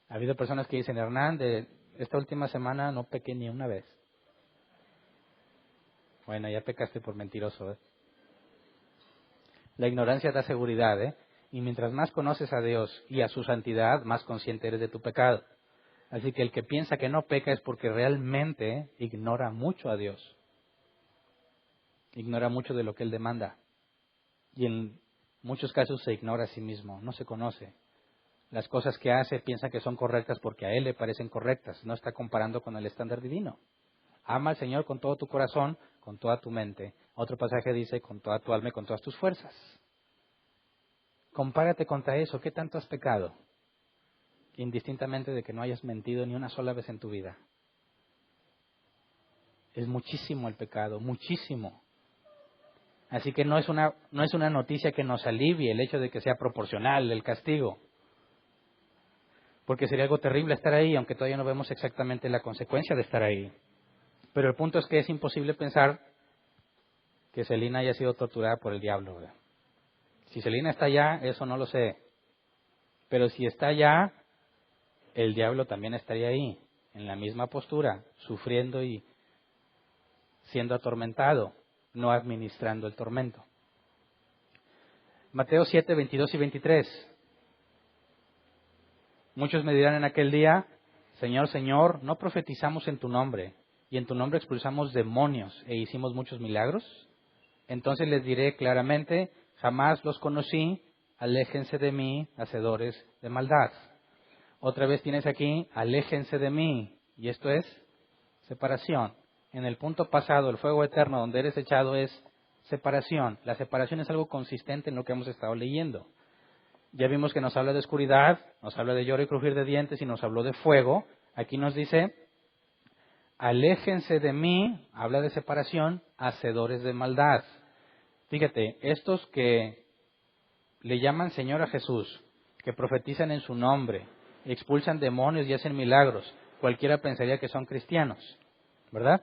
A: Ha habido personas que dicen, Hernán, de esta última semana no pequé ni una vez. Bueno, ya pecaste por mentiroso, ¿eh? La ignorancia da seguridad, ¿eh? Y mientras más conoces a Dios y a su santidad, más consciente eres de tu pecado. Así que el que piensa que no peca es porque realmente ignora mucho a Dios. Ignora mucho de lo que Él demanda. y en muchos casos se ignora a sí mismo, no se conoce. Las cosas que hace piensa que son correctas porque a él le parecen correctas, no está comparando con el estándar divino. Ama al Señor con todo tu corazón, con toda tu mente. Otro pasaje dice, con toda tu alma y con todas tus fuerzas. Compárate contra eso. ¿Qué tanto has pecado? Indistintamente de que no hayas mentido ni una sola vez en tu vida. Es muchísimo el pecado, muchísimo. Así que no es una noticia que nos alivie el hecho de que sea proporcional el castigo. Porque sería algo terrible estar ahí, aunque todavía no vemos exactamente la consecuencia de estar ahí. Pero el punto es que es imposible pensar que Celina haya sido torturada por el diablo, ¿verdad? Si Celina está allá, eso no lo sé. Pero si está allá, el diablo también estaría ahí, en la misma postura, sufriendo y siendo atormentado, no administrando el tormento. Mateo 7, 22 y 23. Muchos me dirán en aquel día, Señor, Señor, ¿no profetizamos en tu nombre? Y en tu nombre expulsamos demonios e hicimos muchos milagros. Entonces les diré claramente, jamás los conocí, aléjense de mí, hacedores de maldad. Otra vez tienes aquí, aléjense de mí. Y esto es separación. En el punto pasado, el fuego eterno donde eres echado es separación. La separación es algo consistente en lo que hemos estado leyendo. Ya vimos que nos habla de oscuridad, nos habla de lloro y crujir de dientes y nos habló de fuego. Aquí nos dice, aléjense de mí, habla de separación, hacedores de maldad. Fíjate, estos que le llaman Señor a Jesús, que profetizan en su nombre, expulsan demonios y hacen milagros, cualquiera pensaría que son cristianos, ¿verdad?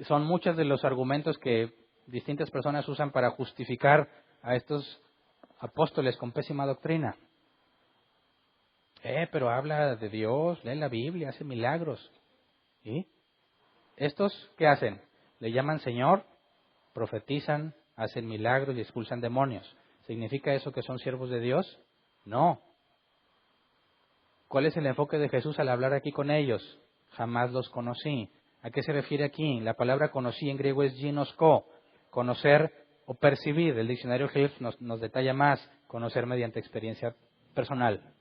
A: Son muchos de los argumentos que distintas personas usan para justificar a estos apóstoles con pésima doctrina. Pero habla de Dios, lee la Biblia, hace milagros. ¿Y? ¿Estos qué hacen? Le llaman Señor, profetizan, hacen milagros y expulsan demonios. ¿Significa eso que son siervos de Dios? No. ¿Cuál es el enfoque de Jesús al hablar aquí con ellos? Jamás los conocí. ¿A qué se refiere aquí? La palabra conocí en griego es ginosko, conocer o percibir. El diccionario Hilf nos detalla más, conocer mediante experiencia personal.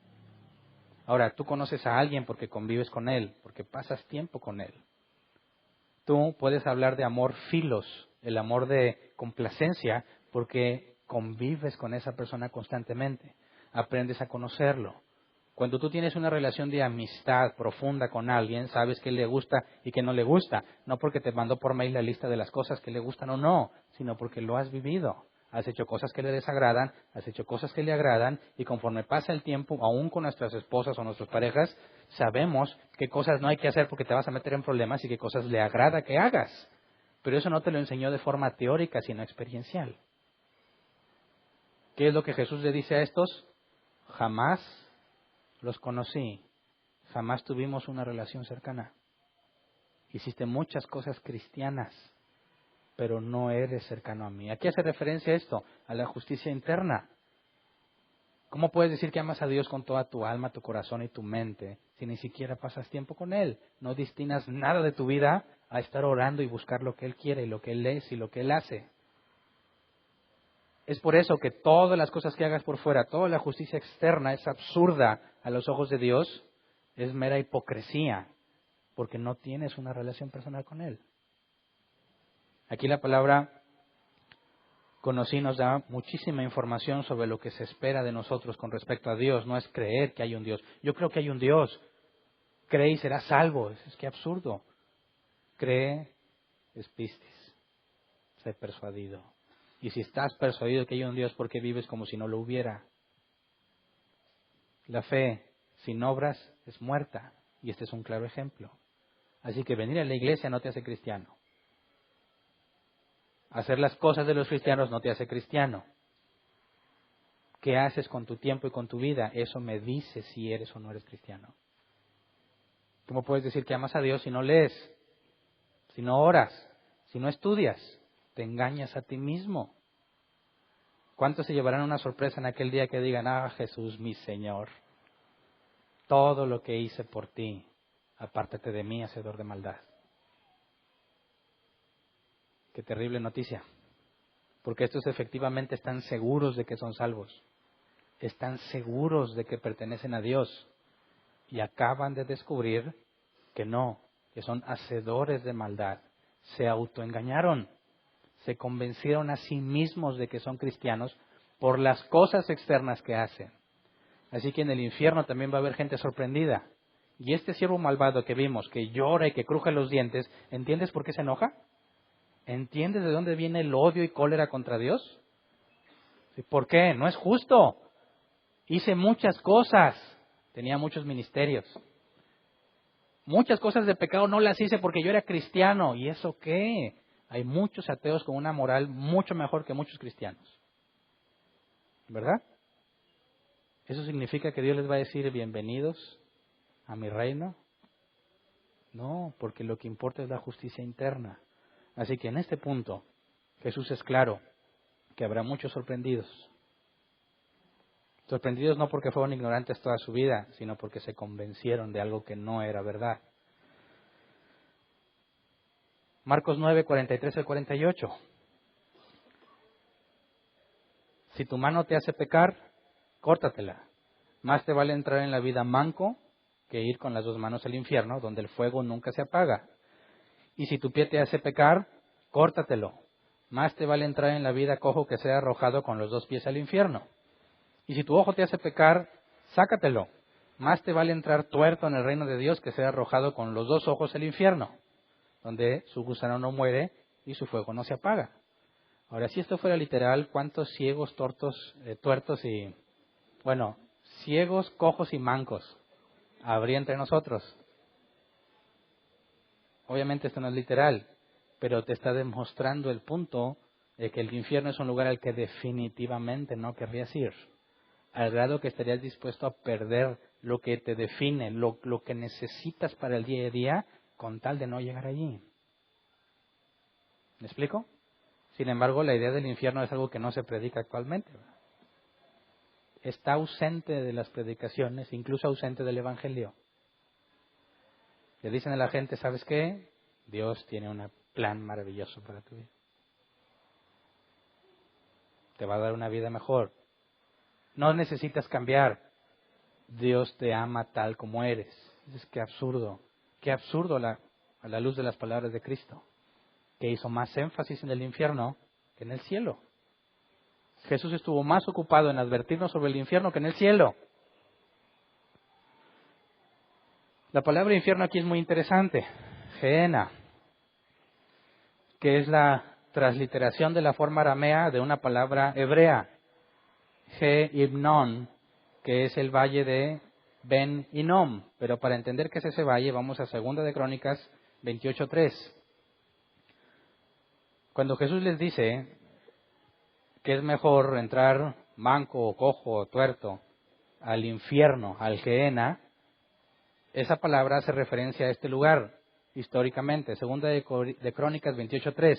A: Ahora, tú conoces a alguien porque convives con él, porque pasas tiempo con él. Tú puedes hablar de amor filos, el amor de complacencia, porque convives con esa persona constantemente, aprendes a conocerlo. Cuando tú tienes una relación de amistad profunda con alguien, sabes qué le gusta y qué no le gusta, no porque te mandó por mail la lista de las cosas que le gustan o no, sino porque lo has vivido. Has hecho cosas que le desagradan, has hecho cosas que le agradan, y conforme pasa el tiempo, aún con nuestras esposas o nuestras parejas, sabemos qué cosas no hay que hacer porque te vas a meter en problemas y qué cosas le agrada que hagas. Pero eso no te lo enseñó de forma teórica, sino experiencial. ¿Qué es lo que Jesús le dice a estos? Jamás los conocí, jamás tuvimos una relación cercana. Hiciste muchas cosas cristianas, pero no eres cercano a mí. ¿A qué hace referencia esto? A la justicia interna. ¿Cómo puedes decir que amas a Dios con toda tu alma, tu corazón y tu mente si ni siquiera pasas tiempo con Él? No destinas nada de tu vida a estar orando y buscar lo que Él quiere, y lo que Él es y lo que Él hace. Es por eso que todas las cosas que hagas por fuera, toda la justicia externa es absurda a los ojos de Dios, es mera hipocresía, porque no tienes una relación personal con Él. Aquí la palabra conocí nos da muchísima información sobre lo que se espera de nosotros con respecto a Dios. No es creer que hay un Dios. Yo creo que hay un Dios. Cree y serás salvo. Es que absurdo. Cree, es pistis. Sé persuadido. Y si estás persuadido que hay un Dios, ¿por qué vives como si no lo hubiera? La fe sin obras es muerta. Y este es un claro ejemplo. Así que venir a la iglesia no te hace cristiano. Hacer las cosas de los cristianos no te hace cristiano. ¿Qué haces con tu tiempo y con tu vida? Eso me dice si eres o no eres cristiano. ¿Cómo puedes decir que amas a Dios si no lees, si no oras, si no estudias? Te engañas a ti mismo. ¿Cuántos se llevarán una sorpresa en aquel día que digan, Jesús, mi Señor, todo lo que hice por ti, apártate de mí, hacedor de maldad? Qué terrible noticia. Porque estos efectivamente están seguros de que son salvos. Están seguros de que pertenecen a Dios. Y acaban de descubrir que no, que son hacedores de maldad. Se autoengañaron. Se convencieron a sí mismos de que son cristianos por las cosas externas que hacen. Así que en el infierno también va a haber gente sorprendida. Y este siervo malvado que vimos, que llora y que cruje los dientes, ¿entiendes por qué se enoja? ¿Entiendes de dónde viene el odio y cólera contra Dios? ¿Por qué? No es justo. Hice muchas cosas. Tenía muchos ministerios. Muchas cosas de pecado no las hice porque yo era cristiano. ¿Y eso qué? Hay muchos ateos con una moral mucho mejor que muchos cristianos. ¿Verdad? ¿Eso significa que Dios les va a decir bienvenidos a mi reino? No, porque lo que importa es la justicia interna. Así que en este punto Jesús es claro que habrá muchos sorprendidos. Sorprendidos no porque fueron ignorantes toda su vida, sino porque se convencieron de algo que no era verdad. Marcos 9, 43 al 48. Si tu mano te hace pecar, córtatela. Más te vale entrar en la vida manco que ir con las dos manos al infierno, donde el fuego nunca se apaga. Y si tu pie te hace pecar, córtatelo. Más te vale entrar en la vida cojo que sea arrojado con los dos pies al infierno. Y si tu ojo te hace pecar, sácatelo. Más te vale entrar tuerto en el reino de Dios que sea arrojado con los dos ojos al infierno, donde su gusano no muere y su fuego no se apaga. Ahora, si esto fuera literal, ¿cuántos ciegos, tuertos y, ciegos, cojos y mancos habría entre nosotros? Obviamente esto no es literal, pero te está demostrando el punto de que el infierno es un lugar al que definitivamente no querrías ir, al grado que estarías dispuesto a perder lo que te define, lo que necesitas para el día a día, con tal de no llegar allí. ¿Me explico? Sin embargo, la idea del infierno es algo que no se predica actualmente. Está ausente de las predicaciones, incluso ausente del Evangelio. Le dicen a la gente, ¿sabes qué? Dios tiene un plan maravilloso para tu vida. Te va a dar una vida mejor. No necesitas cambiar. Dios te ama tal como eres. Es que absurdo. Qué absurdo a la luz de las palabras de Cristo, que hizo más énfasis en el infierno que en el cielo. Jesús estuvo más ocupado en advertirnos sobre el infierno que en el cielo. La palabra infierno aquí es muy interesante. Gehenna, que es la transliteración de la forma aramea de una palabra hebrea. Ge-Ibnon, que es el valle de Ben Hinnom. Pero para entender qué es ese valle, vamos a 2 de Crónicas 28:3. Cuando Jesús les dice que es mejor entrar manco o cojo o tuerto al infierno, al Gehenna, esa palabra hace referencia a este lugar históricamente. 2 de Crónicas 28:3.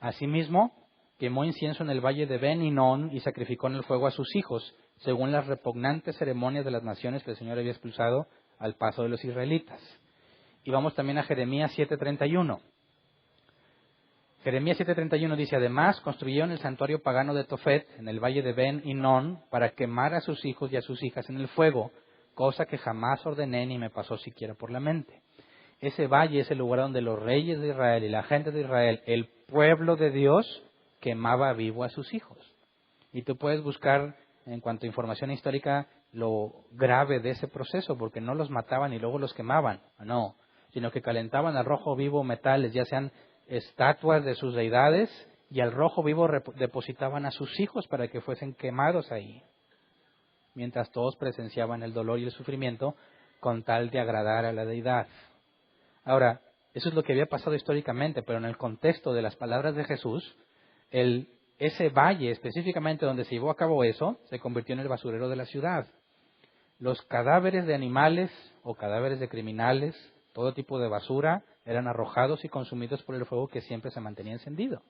A: Asimismo, quemó incienso en el valle de Ben Hinnom y sacrificó en el fuego a sus hijos, según las repugnantes ceremonias de las naciones que el Señor había expulsado al paso de los israelitas. Y vamos también a Jeremías 7:31. Jeremías 7:31 dice, además construyeron el santuario pagano de Tofet en el valle de Ben Hinnom para quemar a sus hijos y a sus hijas en el fuego, cosa que jamás ordené ni me pasó siquiera por la mente. Ese valle es el lugar donde los reyes de Israel y la gente de Israel, el pueblo de Dios, quemaba vivo a sus hijos. Y tú puedes buscar, en cuanto a información histórica, lo grave de ese proceso, porque no los mataban y luego los quemaban, no, sino que calentaban al rojo vivo metales, ya sean estatuas de sus deidades, y al rojo vivo depositaban a sus hijos para que fuesen quemados ahí, mientras todos presenciaban el dolor y el sufrimiento con tal de agradar a la deidad. Ahora, eso es lo que había pasado históricamente, pero en el contexto de las palabras de Jesús, ese valle específicamente donde se llevó a cabo eso, se convirtió en el basurero de la ciudad. Los cadáveres de animales o cadáveres de criminales, todo tipo de basura, eran arrojados y consumidos por el fuego que siempre se mantenía encendido.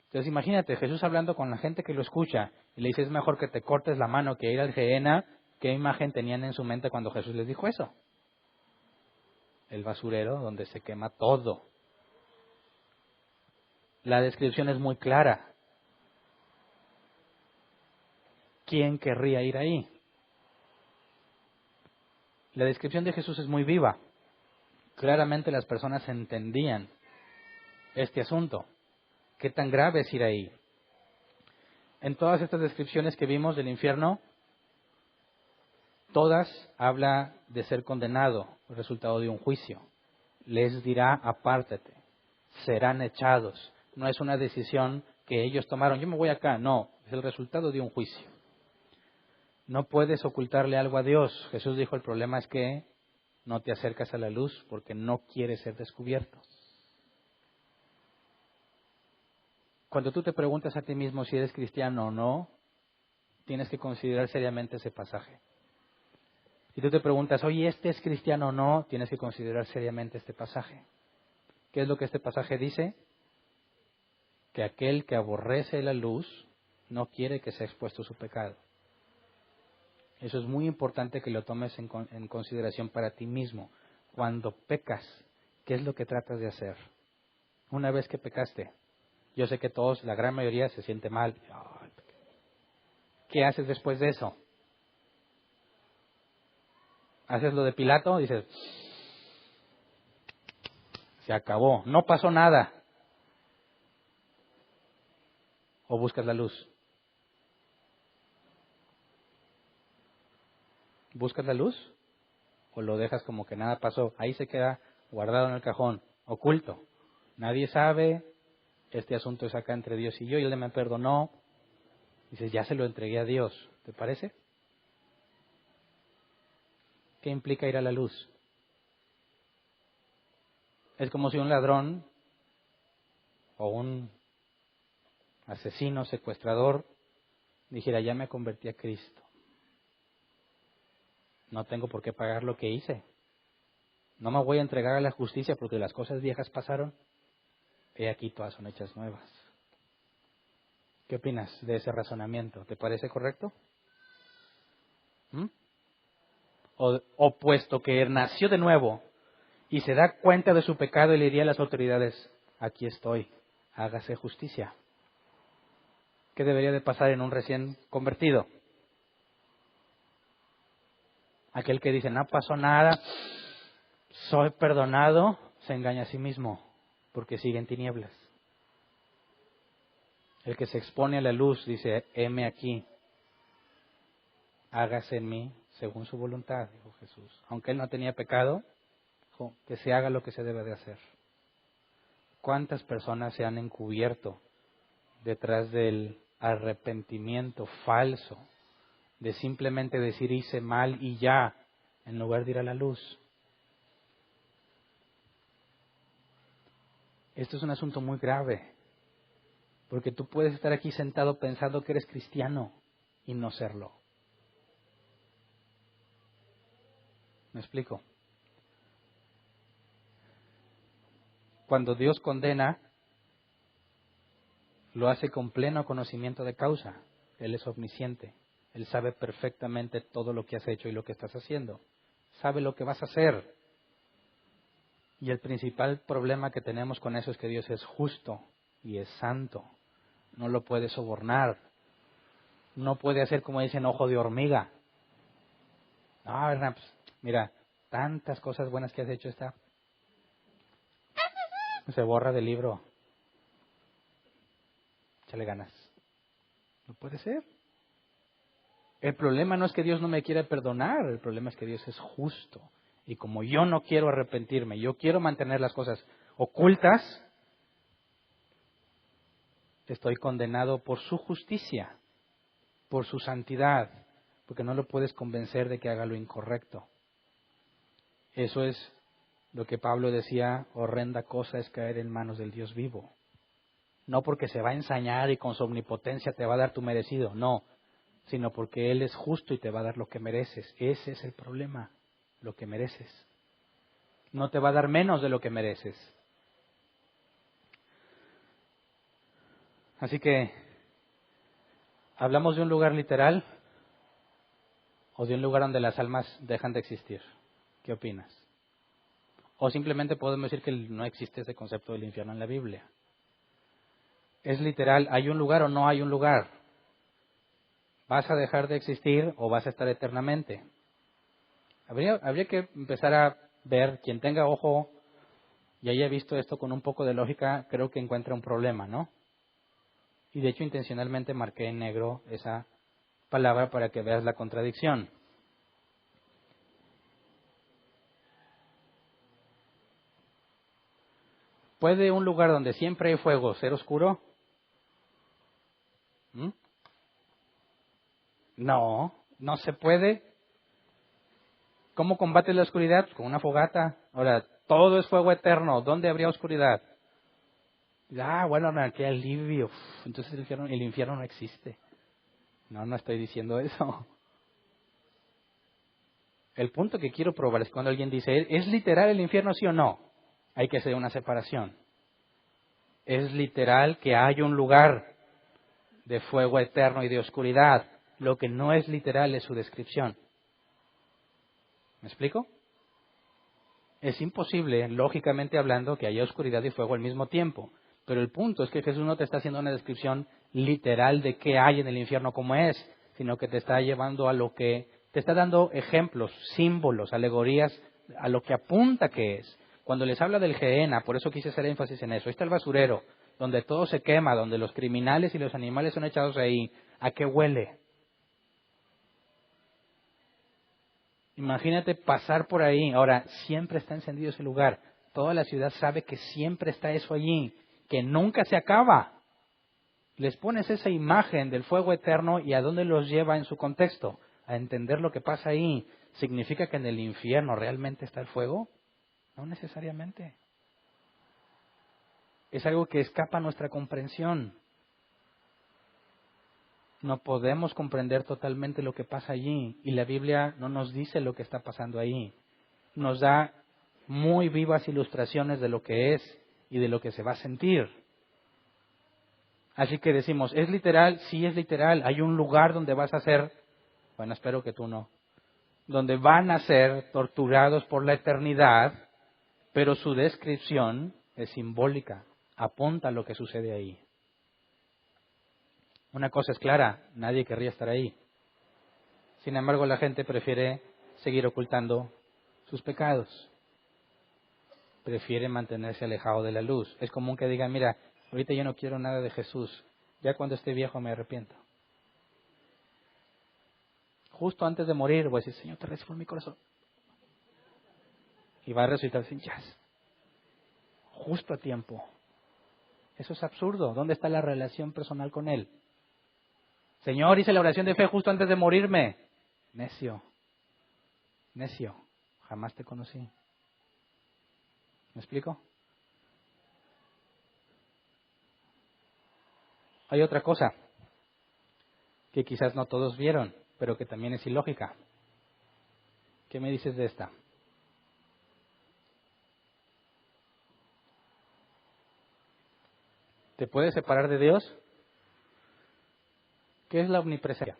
A: Entonces imagínate, Jesús hablando con la gente que lo escucha y le dice, es mejor que te cortes la mano que ir al Gehenna. ¿Qué imagen tenían en su mente cuando Jesús les dijo eso? El basurero donde se quema todo. La descripción es muy clara. ¿Quién querría ir ahí? La descripción de Jesús es muy viva. Claramente las personas entendían este asunto. ¿Qué tan grave es ir ahí? En todas estas descripciones que vimos del infierno, todas habla de ser condenado, el resultado de un juicio. Les dirá, apártate, serán echados. No es una decisión que ellos tomaron, yo me voy acá, no, es el resultado de un juicio. No puedes ocultarle algo a Dios. Jesús dijo, el problema es que no te acercas a la luz porque no quieres ser descubierto. Cuando tú te preguntas a ti mismo si eres cristiano o no, tienes que considerar seriamente ese pasaje. Si tú te preguntas, oye, ¿este es cristiano o no? Tienes que considerar seriamente este pasaje. ¿Qué es lo que este pasaje dice? Que aquel que aborrece la luz no quiere que sea expuesto su pecado. Eso es muy importante que lo tomes en consideración para ti mismo. Cuando pecas, ¿qué es lo que tratas de hacer? Una vez que pecaste, yo sé que todos, la gran mayoría, se siente mal. ¿Qué haces después de eso? ¿Haces lo de Pilato? Dices, se acabó, no pasó nada. ¿O buscas la luz? ¿Buscas la luz? ¿O lo dejas como que nada pasó? Ahí se queda guardado en el cajón, oculto. Nadie sabe, este asunto es acá entre Dios y yo, y Él me perdonó. Dices, ya se lo entregué a Dios. ¿Te parece? ¿Qué implica ir a la luz? Es como si un ladrón o un asesino, secuestrador, dijera, ya me convertí a Cristo. No tengo por qué pagar lo que hice. No me voy a entregar a la justicia porque las cosas viejas pasaron. He aquí todas son hechas nuevas. ¿Qué opinas de ese razonamiento? ¿Te parece correcto? ¿Mm? O puesto que nació de nuevo y se da cuenta de su pecado y le diría a las autoridades, aquí estoy, hágase justicia. ¿Qué debería de pasar en un recién convertido? Aquel que dice, no pasó nada, soy perdonado, se engaña a sí mismo, porque sigue en tinieblas. El que se expone a la luz dice, heme aquí, hágase en mí según su voluntad, dijo Jesús. Aunque él no tenía pecado, dijo, que se haga lo que se debe de hacer. ¿Cuántas personas se han encubierto detrás del arrepentimiento falso, de simplemente decir hice mal y ya, en lugar de ir a la luz? Esto es un asunto muy grave, porque tú puedes estar aquí sentado pensando que eres cristiano y no serlo. ¿Me explico? Cuando Dios condena, lo hace con pleno conocimiento de causa. Él es omnisciente. Él sabe perfectamente todo lo que has hecho y lo que estás haciendo. Sabe lo que vas a hacer. Y el principal problema que tenemos con eso es que Dios es justo y es santo. No lo puede sobornar. No puede hacer, como dicen, ojo de hormiga. No, Hernán, pues, mira, tantas cosas buenas que has hecho se borra del libro. Échale ganas. No puede ser. El problema no es que Dios no me quiera perdonar, el problema es que Dios es justo. Y como yo no quiero arrepentirme, yo quiero mantener las cosas ocultas, estoy condenado por su justicia, por su santidad, porque no lo puedes convencer de que haga lo incorrecto. Eso es lo que Pablo decía, horrenda cosa es caer en manos del Dios vivo. No porque se va a ensañar y con su omnipotencia te va a dar tu merecido, no, sino porque Él es justo y te va a dar lo que mereces. Ese es el problema, lo que mereces. No te va a dar menos de lo que mereces. Así que, ¿hablamos de un lugar literal o de un lugar donde las almas dejan de existir? ¿Qué opinas? O simplemente podemos decir que no existe ese concepto del infierno en la Biblia. Es literal, ¿hay un lugar o no hay un lugar? ¿Vas a dejar de existir o vas a estar eternamente? Habría que empezar a ver, quien tenga ojo y haya visto esto con un poco de lógica, creo que encuentra un problema, ¿no? Y de hecho intencionalmente marqué en negro esa palabra para que veas la contradicción. ¿Puede un lugar donde siempre hay fuego ser oscuro? ¿Mm? No, no se puede. ¿Cómo combates la oscuridad? Pues con una fogata. Ahora, todo es fuego eterno. ¿Dónde habría oscuridad? Bueno, no, qué alivio. Entonces el infierno no existe. No, no estoy diciendo eso. El punto que quiero probar es cuando alguien dice, ¿es literal el infierno sí o no? Hay que hacer una separación. Es literal que hay un lugar de fuego eterno y de oscuridad. Lo que no es literal es su descripción. ¿Me explico? Es imposible, lógicamente hablando, que haya oscuridad y fuego al mismo tiempo. Pero el punto es que Jesús no te está haciendo una descripción literal de qué hay en el infierno como es, sino que te está llevando a lo que, te está dando ejemplos, símbolos, alegorías, a lo que apunta que es. Cuando les habla del Gehenna, por eso quise hacer énfasis en eso, ahí está el basurero, donde todo se quema, donde los criminales y los animales son echados ahí. ¿A qué huele? Imagínate pasar por ahí. Ahora, siempre está encendido ese lugar. Toda la ciudad sabe que siempre está eso allí, que nunca se acaba. Les pones esa imagen del fuego eterno y a dónde los lleva en su contexto. A entender lo que pasa ahí. ¿Significa que en el infierno realmente está el fuego? No necesariamente. Es algo que escapa a nuestra comprensión. No podemos comprender totalmente lo que pasa allí y la Biblia no nos dice lo que está pasando ahí. Nos da muy vivas ilustraciones de lo que es y de lo que se va a sentir. Así que decimos, ¿es literal? Sí, es literal. Hay un lugar donde vas a ser, bueno, espero que tú no, donde van a ser torturados por la eternidad, pero su descripción es simbólica, apunta a lo que sucede ahí. Una cosa es clara, nadie querría estar ahí. Sin embargo, la gente prefiere seguir ocultando sus pecados. Prefiere mantenerse alejado de la luz. Es común que digan, mira, ahorita yo no quiero nada de Jesús. Ya cuando esté viejo me arrepiento. Justo antes de morir voy a decir, Señor, te recibo en mi corazón. Y va a resucitar sin jazz. Justo a tiempo. Eso es absurdo. ¿Dónde está la relación personal con Él? Señor, hice la oración de fe justo antes de morirme. Necio. Necio. Jamás te conocí. ¿Me explico? Hay otra cosa que quizás no todos vieron, pero que también es ilógica. ¿Qué me dices de esta? ¿Te puedes separar de Dios? ¿Qué es la omnipresencia?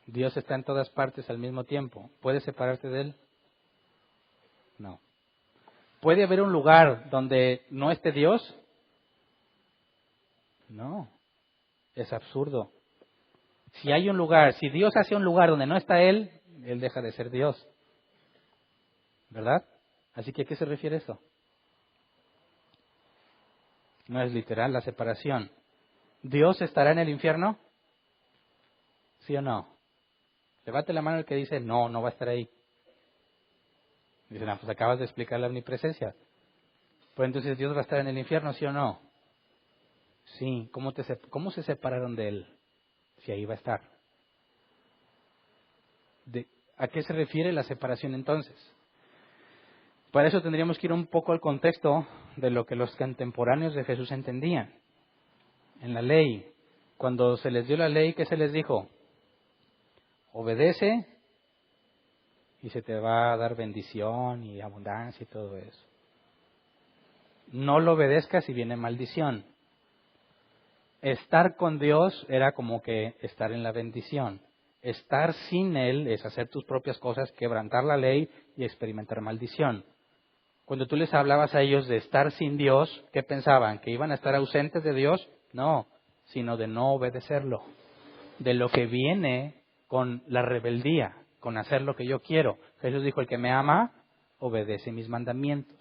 A: Dios está en todas partes al mismo tiempo. ¿Puedes separarte de Él? No. ¿Puede haber un lugar donde no esté Dios? No. Es absurdo. Si hay un lugar, si Dios hace un lugar donde no está Él, Él deja de ser Dios. ¿Verdad? Así que ¿a qué se refiere esto? No es literal la separación. ¿Dios estará en el infierno? ¿Sí o no? Levante la mano el que dice, no, no va a estar ahí. Dicen, pues acabas de explicar la omnipresencia. Pues entonces, ¿Dios va a estar en el infierno, sí o no? Sí. ¿Cómo se separaron de Él? Si ahí va a estar. ¿A qué se refiere la separación entonces? Para eso tendríamos que ir un poco al contexto de lo que los contemporáneos de Jesús entendían. En la ley, cuando se les dio la ley, ¿qué se les dijo? Obedece y se te va a dar bendición y abundancia y todo eso. No lo obedezcas y viene maldición. Estar con Dios era como que estar en la bendición. Estar sin Él es hacer tus propias cosas, quebrantar la ley y experimentar maldición. Cuando tú les hablabas a ellos de estar sin Dios, ¿qué pensaban? ¿Que iban a estar ausentes de Dios? No, sino de no obedecerlo. De lo que viene con la rebeldía, con hacer lo que yo quiero. Jesús dijo, el que me ama, obedece mis mandamientos.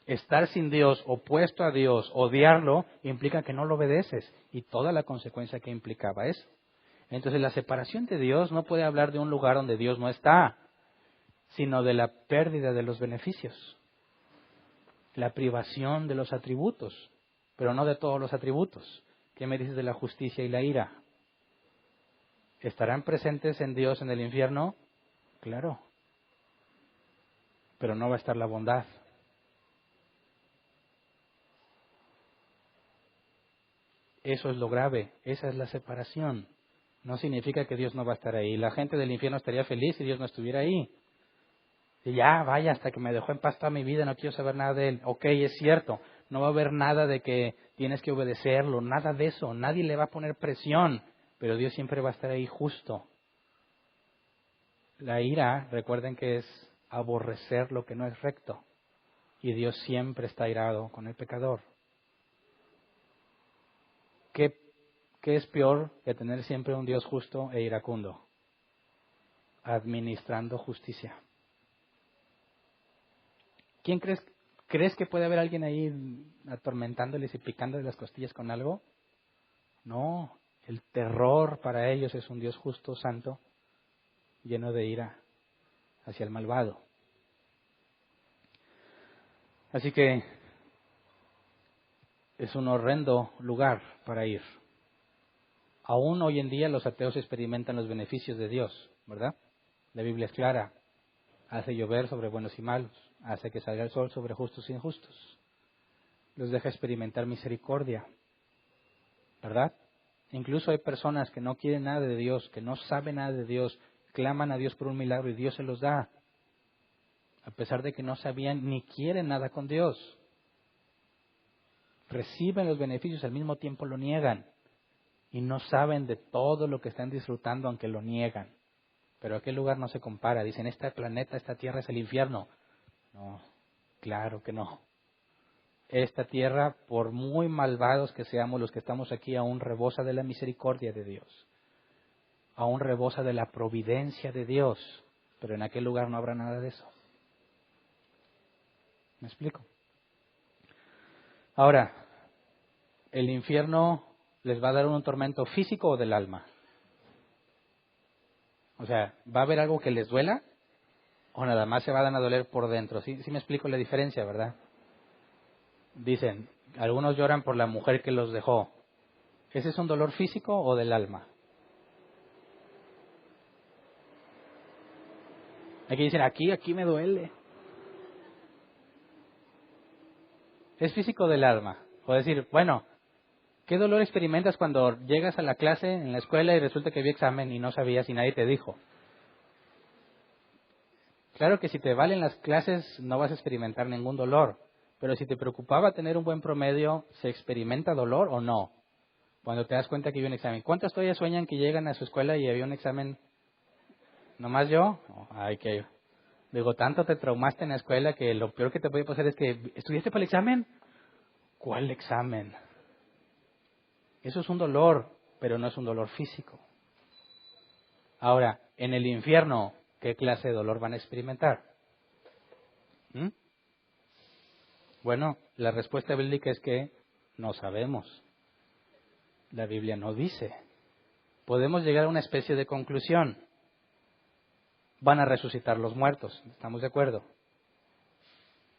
A: Estar sin Dios, opuesto a Dios, odiarlo, implica que no lo obedeces. Y toda la consecuencia que implicaba eso. Entonces la separación de Dios no puede hablar de un lugar donde Dios no está, sino de la pérdida de los beneficios. La privación de los atributos, pero no de todos los atributos. ¿Qué me dices de la justicia y la ira? ¿Estarán presentes en Dios en el infierno? Claro. Pero no va a estar la bondad. Eso es lo grave, esa es la separación. No significa que Dios no va a estar ahí. La gente del infierno estaría feliz si Dios no estuviera ahí. Y ya, vaya, hasta que me dejó en paz toda mi vida, no quiero saber nada de Él. Ok, es cierto, no va a haber nada de que tienes que obedecerlo, nada de eso, nadie le va a poner presión, pero Dios siempre va a estar ahí justo. La ira, recuerden que es aborrecer lo que no es recto, y Dios siempre está airado con el pecador. ¿Qué es peor que tener siempre un Dios justo e iracundo? Administrando justicia. ¿Quién crees que puede haber alguien ahí atormentándoles y picándoles las costillas con algo? No, el terror para ellos es un Dios justo, santo, lleno de ira hacia el malvado. Así que es un horrendo lugar para ir. Aún hoy en día los ateos experimentan los beneficios de Dios, ¿verdad? La Biblia es clara. Hace llover sobre buenos y malos. Hace que salga el sol sobre justos e injustos. Los deja experimentar misericordia, ¿verdad? Incluso hay personas que no quieren nada de Dios, que no saben nada de Dios, claman a Dios por un milagro y Dios se los da, a pesar de que no sabían ni quieren nada con Dios. Reciben los beneficios, al mismo tiempo lo niegan y no saben de todo lo que están disfrutando aunque lo niegan. Pero aquel lugar no se compara. Dicen, este planeta, esta tierra es el infierno. No, claro que no. Esta tierra, por muy malvados que seamos los que estamos aquí, aún rebosa de la misericordia de Dios. Aún rebosa de la providencia de Dios. Pero en aquel lugar no habrá nada de eso. ¿Me explico? Ahora, ¿el infierno les va a dar un tormento físico o del alma? O sea, ¿va a haber algo que les duela? ¿O nada más se van a doler por dentro? ¿Sí me explico la diferencia, verdad? Dicen, algunos lloran por la mujer que los dejó. ¿Ese es un dolor físico o del alma? Aquí dicen, aquí me duele. Es físico del alma. O decir, bueno, ¿qué dolor experimentas cuando llegas a la clase en la escuela y resulta que había examen y no sabías y nadie te dijo? Claro que si te valen las clases no vas a experimentar ningún dolor, pero si te preocupaba tener un buen promedio, ¿se experimenta dolor o no? Cuando te das cuenta que hay un examen. ¿Cuántos todavía sueñan que llegan a su escuela y había un examen? ¿Nomás yo? Ay, que digo, tanto te traumaste en la escuela que lo peor que te puede pasar es que ¿estudiaste para el examen? ¿Cuál examen? Eso es un dolor, pero no es un dolor físico. Ahora, en el infierno, ¿qué clase de dolor van a experimentar? ¿Mm? Bueno, la respuesta bíblica es que no sabemos. La Biblia no dice. Podemos llegar a una especie de conclusión. Van a resucitar los muertos, ¿estamos de acuerdo?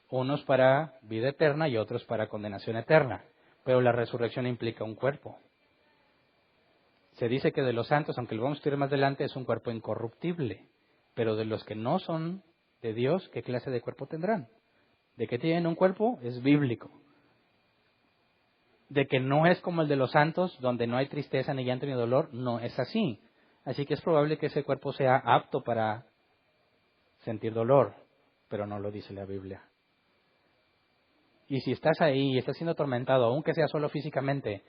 A: Unos para vida eterna y otros para condenación eterna. Pero la resurrección implica un cuerpo. Se dice que de los santos, aunque lo vamos a estudiar más adelante, es un cuerpo incorruptible. Pero de los que no son de Dios, ¿qué clase de cuerpo tendrán? De que tienen un cuerpo es bíblico. De que no es como el de los santos, donde no hay tristeza, ni llanto, ni dolor, no es así. Así que es probable que ese cuerpo sea apto para sentir dolor, pero no lo dice la Biblia. Y si estás ahí y estás siendo atormentado, aunque sea solo físicamente,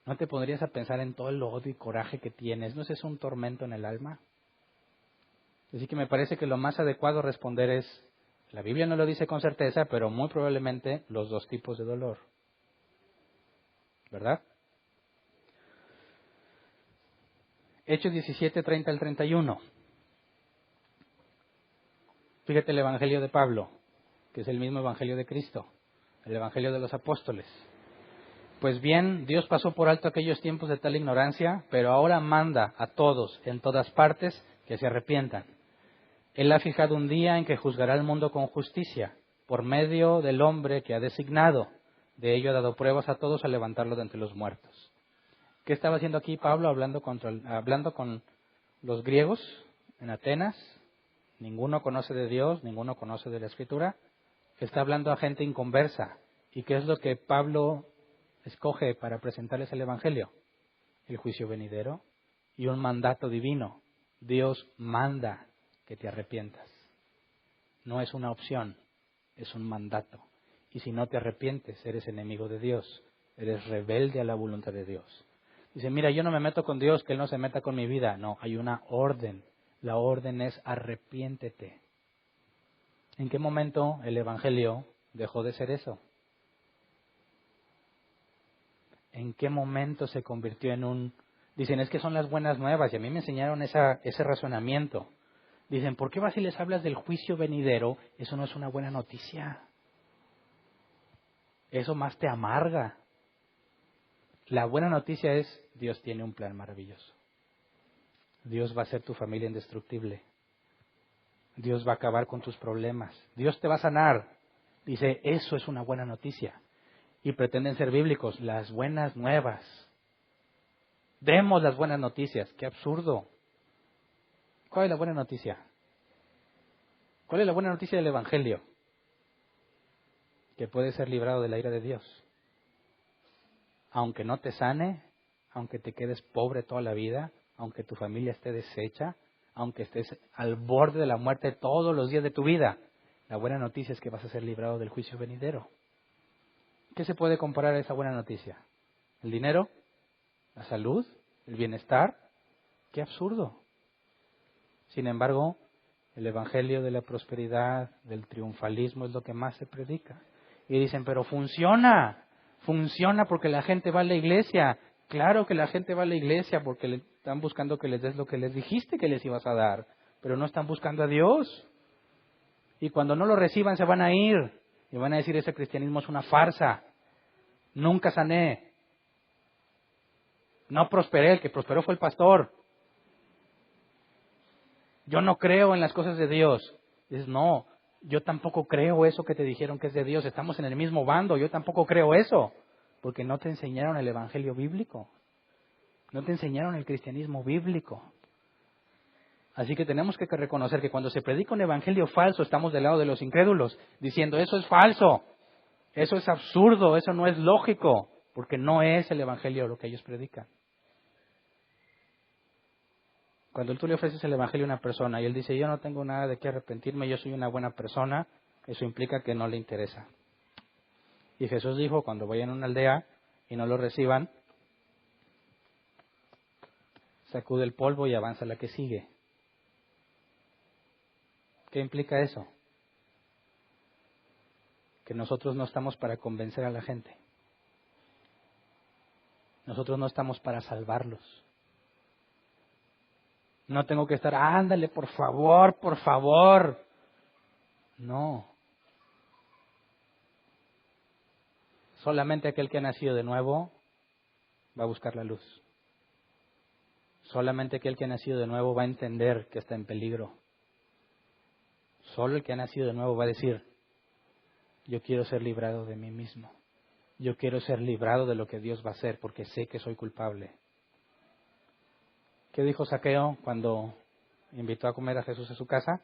A: ¿no te pondrías a pensar en todo el odio y coraje que tienes? ¿No es eso un tormento en el alma? Así que me parece que lo más adecuado responder es, La Biblia no lo dice con certeza, pero muy probablemente los dos tipos de dolor. ¿Verdad? Hechos 17, 30 al 31. Fíjate el Evangelio de Pablo, que es el mismo Evangelio de Cristo, el Evangelio de los apóstoles. Pues bien, Dios pasó por alto aquellos tiempos de tal ignorancia, pero ahora manda a todos, en todas partes, que se arrepientan. Él ha fijado un día en que juzgará al mundo con justicia, por medio del hombre que ha designado. De ello ha dado pruebas a todos al levantarlo de entre los muertos. ¿Qué estaba haciendo aquí Pablo hablando con los griegos en Atenas? Ninguno conoce de Dios, ninguno conoce de la Escritura. Está hablando a gente inconversa. ¿Y qué es lo que Pablo escoge para presentarles el Evangelio? El juicio venidero y un mandato divino. Dios manda que te arrepientas. No es una opción, es un mandato. Y si no te arrepientes, eres enemigo de Dios, eres rebelde a la voluntad de Dios. Dice, mira, yo no me meto con Dios, que Él no se meta con mi vida. No, hay una orden. La orden es arrepiéntete. ¿En qué momento el Evangelio dejó de ser eso? ¿En qué momento se convirtió en un... Dicen, es que son las buenas nuevas, y a mí me enseñaron ese razonamiento. Dicen, ¿por qué vas y les hablas del juicio venidero? Eso no es una buena noticia. Eso más te amarga. La buena noticia es, Dios tiene un plan maravilloso. Dios va a hacer tu familia indestructible. Dios va a acabar con tus problemas. Dios te va a sanar. Dice, eso es una buena noticia. Y pretenden ser bíblicos, las buenas nuevas. Demos las buenas noticias. ¡Qué absurdo! ¿Cuál es la buena noticia? ¿Cuál es la buena noticia del Evangelio? Que puedes ser librado de la ira de Dios. Aunque no te sane, aunque te quedes pobre toda la vida, aunque tu familia esté deshecha, aunque estés al borde de la muerte todos los días de tu vida, la buena noticia es que vas a ser librado del juicio venidero. ¿Qué se puede comparar a esa buena noticia? ¿El dinero? ¿La salud? ¿El bienestar? ¡Qué absurdo! Sin embargo, el evangelio de la prosperidad, del triunfalismo es lo que más se predica. Y dicen, pero funciona porque la gente va a la iglesia. Claro que la gente va a la iglesia porque están buscando que les des lo que les dijiste que les ibas a dar, pero no están buscando a Dios. Y cuando no lo reciban se van a ir y van a decir, ese cristianismo es una farsa. Nunca sané. No prosperé, el que prosperó fue el pastor. Yo no creo en las cosas de Dios. Dices, no, yo tampoco creo eso que te dijeron que es de Dios. Estamos en el mismo bando, yo tampoco creo eso. Porque no te enseñaron el evangelio bíblico. No te enseñaron el cristianismo bíblico. Así que tenemos que reconocer que cuando se predica un evangelio falso, estamos del lado de los incrédulos, diciendo, eso es falso, eso es absurdo, eso no es lógico, porque no es el evangelio lo que ellos predican. Cuando tú le ofreces el evangelio a una persona y él dice, yo no tengo nada de qué arrepentirme, yo soy una buena persona, eso implica que no le interesa. Y Jesús dijo, cuando vayan a una aldea y no lo reciban, sacude el polvo y avanza a la que sigue. ¿Qué implica eso? Que nosotros no estamos para convencer a la gente. Nosotros no estamos para salvarlos. No tengo que estar, ándale, por favor, por favor. No. Solamente aquel que ha nacido de nuevo va a buscar la luz. Solamente aquel que ha nacido de nuevo va a entender que está en peligro. Solo el que ha nacido de nuevo va a decir, yo quiero ser librado de mí mismo. Yo quiero ser librado de lo que Dios va a hacer porque sé que soy culpable. ¿Qué dijo Zaqueo cuando invitó a comer a Jesús a su casa?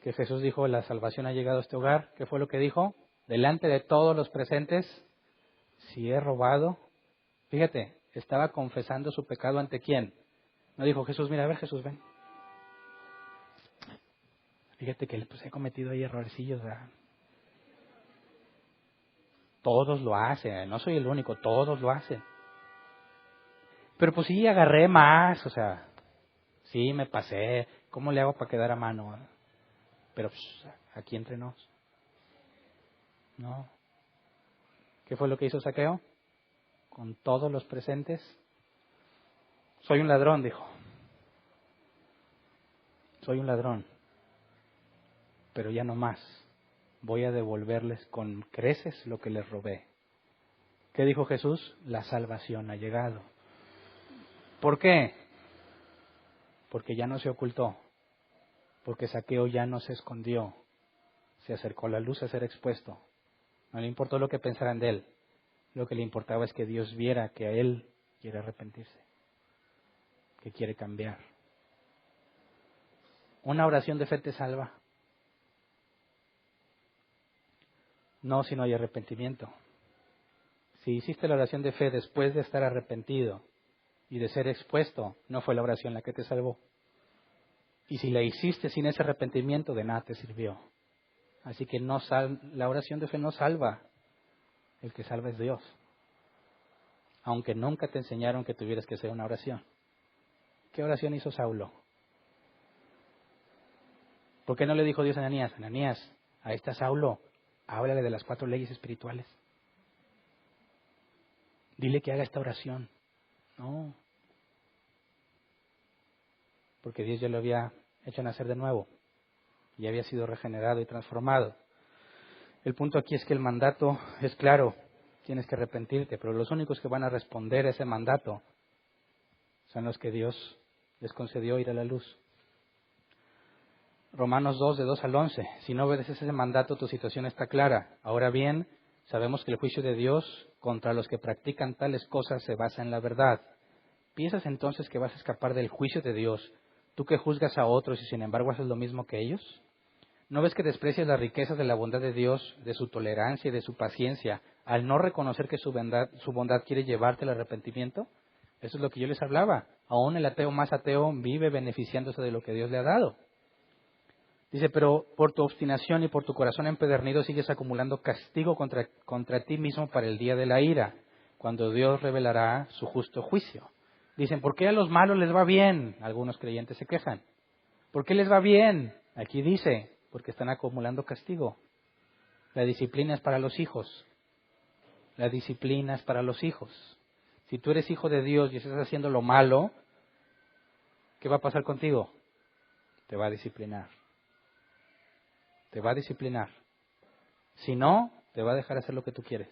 A: Que Jesús dijo, la salvación ha llegado a este hogar. ¿Qué fue lo que dijo? Delante de todos los presentes, si he robado. Fíjate, estaba confesando su pecado ante quién. No dijo Jesús, mira, a ver Jesús, ven. Fíjate que he cometido ahí errorcillos, ¿verdad? Todos lo hacen, no soy el único, todos lo hacen. Pero pues sí, agarré más, o sea, sí, me pasé. ¿Cómo le hago para quedar a mano? Pero aquí entre nos. No. ¿Qué fue lo que hizo Zaqueo? Con todos los presentes. Soy un ladrón, dijo. Soy un ladrón. Pero ya no más. Voy a devolverles con creces lo que les robé. ¿Qué dijo Jesús? La salvación ha llegado. ¿Por qué? Porque ya no se ocultó. Porque Zaqueo ya no se escondió. Se acercó a la luz a ser expuesto. No le importó lo que pensaran de él. Lo que le importaba es que Dios viera que a él quiere arrepentirse. Que quiere cambiar. ¿Una oración de fe te salva? No, si no hay arrepentimiento. Si hiciste la oración de fe después de estar arrepentido y de ser expuesto, no fue la oración la que te salvó. Y si la hiciste sin ese arrepentimiento, de nada te sirvió. Así que la oración de fe no salva. El que salva es Dios. Aunque nunca te enseñaron que tuvieras que hacer una oración. ¿Qué oración hizo Saulo? ¿Por qué no le dijo Dios a Ananías? Ananías, ahí está Saulo, háblale de las 4 leyes espirituales. Dile que haga esta oración. No. Porque Dios ya lo había hecho nacer de nuevo. Y había sido regenerado y transformado. El punto aquí es que el mandato es claro. Tienes que arrepentirte. Pero los únicos que van a responder a ese mandato son los que Dios les concedió ir a la luz. Romanos 2, de 2 al 11. Si no obedeces ese mandato, tu situación está clara. Ahora bien, sabemos que el juicio de Dios contra los que practican tales cosas se basa en la verdad. ¿Piensas entonces que vas a escapar del juicio de Dios, tú que juzgas a otros y sin embargo haces lo mismo que ellos? ¿No ves que desprecias las riquezas de la bondad de Dios, de su tolerancia y de su paciencia, al no reconocer que su bondad quiere llevarte al arrepentimiento? Eso es lo que yo les hablaba. Aún el ateo más ateo vive beneficiándose de lo que Dios le ha dado. Dice, pero por tu obstinación y por tu corazón empedernido sigues acumulando castigo contra ti mismo para el día de la ira, cuando Dios revelará su justo juicio. Dicen, ¿por qué a los malos les va bien? Algunos creyentes se quejan. ¿Por qué les va bien? Aquí dice, porque están acumulando castigo. La disciplina es para los hijos. La disciplina es para los hijos. Si tú eres hijo de Dios y estás haciendo lo malo, ¿qué va a pasar contigo? Te va a disciplinar. Te va a disciplinar. Si no, te va a dejar hacer lo que tú quieres.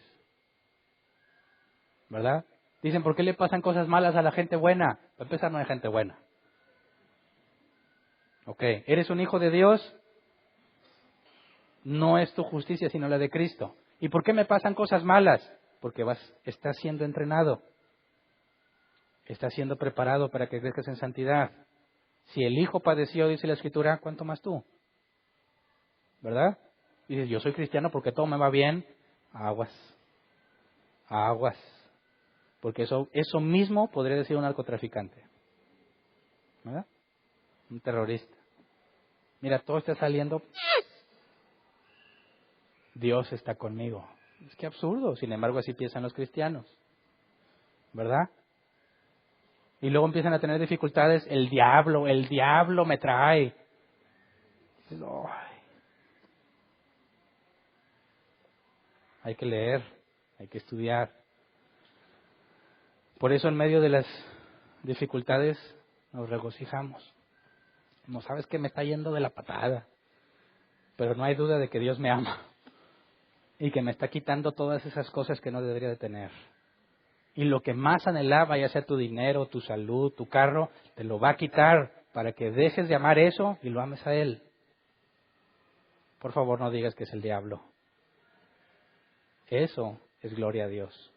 A: ¿Verdad? Dicen, ¿por qué le pasan cosas malas a la gente buena? Para empezar, no hay gente buena. Ok, ¿eres un hijo de Dios? No es tu justicia, sino la de Cristo. ¿Y por qué me pasan cosas malas? Porque estás siendo entrenado. Estás siendo preparado para que crezcas en santidad. Si el Hijo padeció, dice la Escritura, ¿cuánto más tú? ¿Verdad? Dices, yo soy cristiano porque todo me va bien. Aguas. Aguas. Porque eso mismo podría decir un narcotraficante. ¿Verdad? Un terrorista. Mira, todo está saliendo. Dios está conmigo. Es que absurdo. Sin embargo, así piensan los cristianos. ¿Verdad? Y luego empiezan a tener dificultades. El diablo me trae. Hay que leer, hay que estudiar. Por eso en medio de las dificultades nos regocijamos. No sabes que me está yendo de la patada, pero no hay duda de que Dios me ama y que me está quitando todas esas cosas que no debería de tener. Y lo que más anhelaba, ya sea tu dinero, tu salud, tu carro, te lo va a quitar para que dejes de amar eso y lo ames a Él. Por favor, no digas que es el diablo. Eso es gloria a Dios.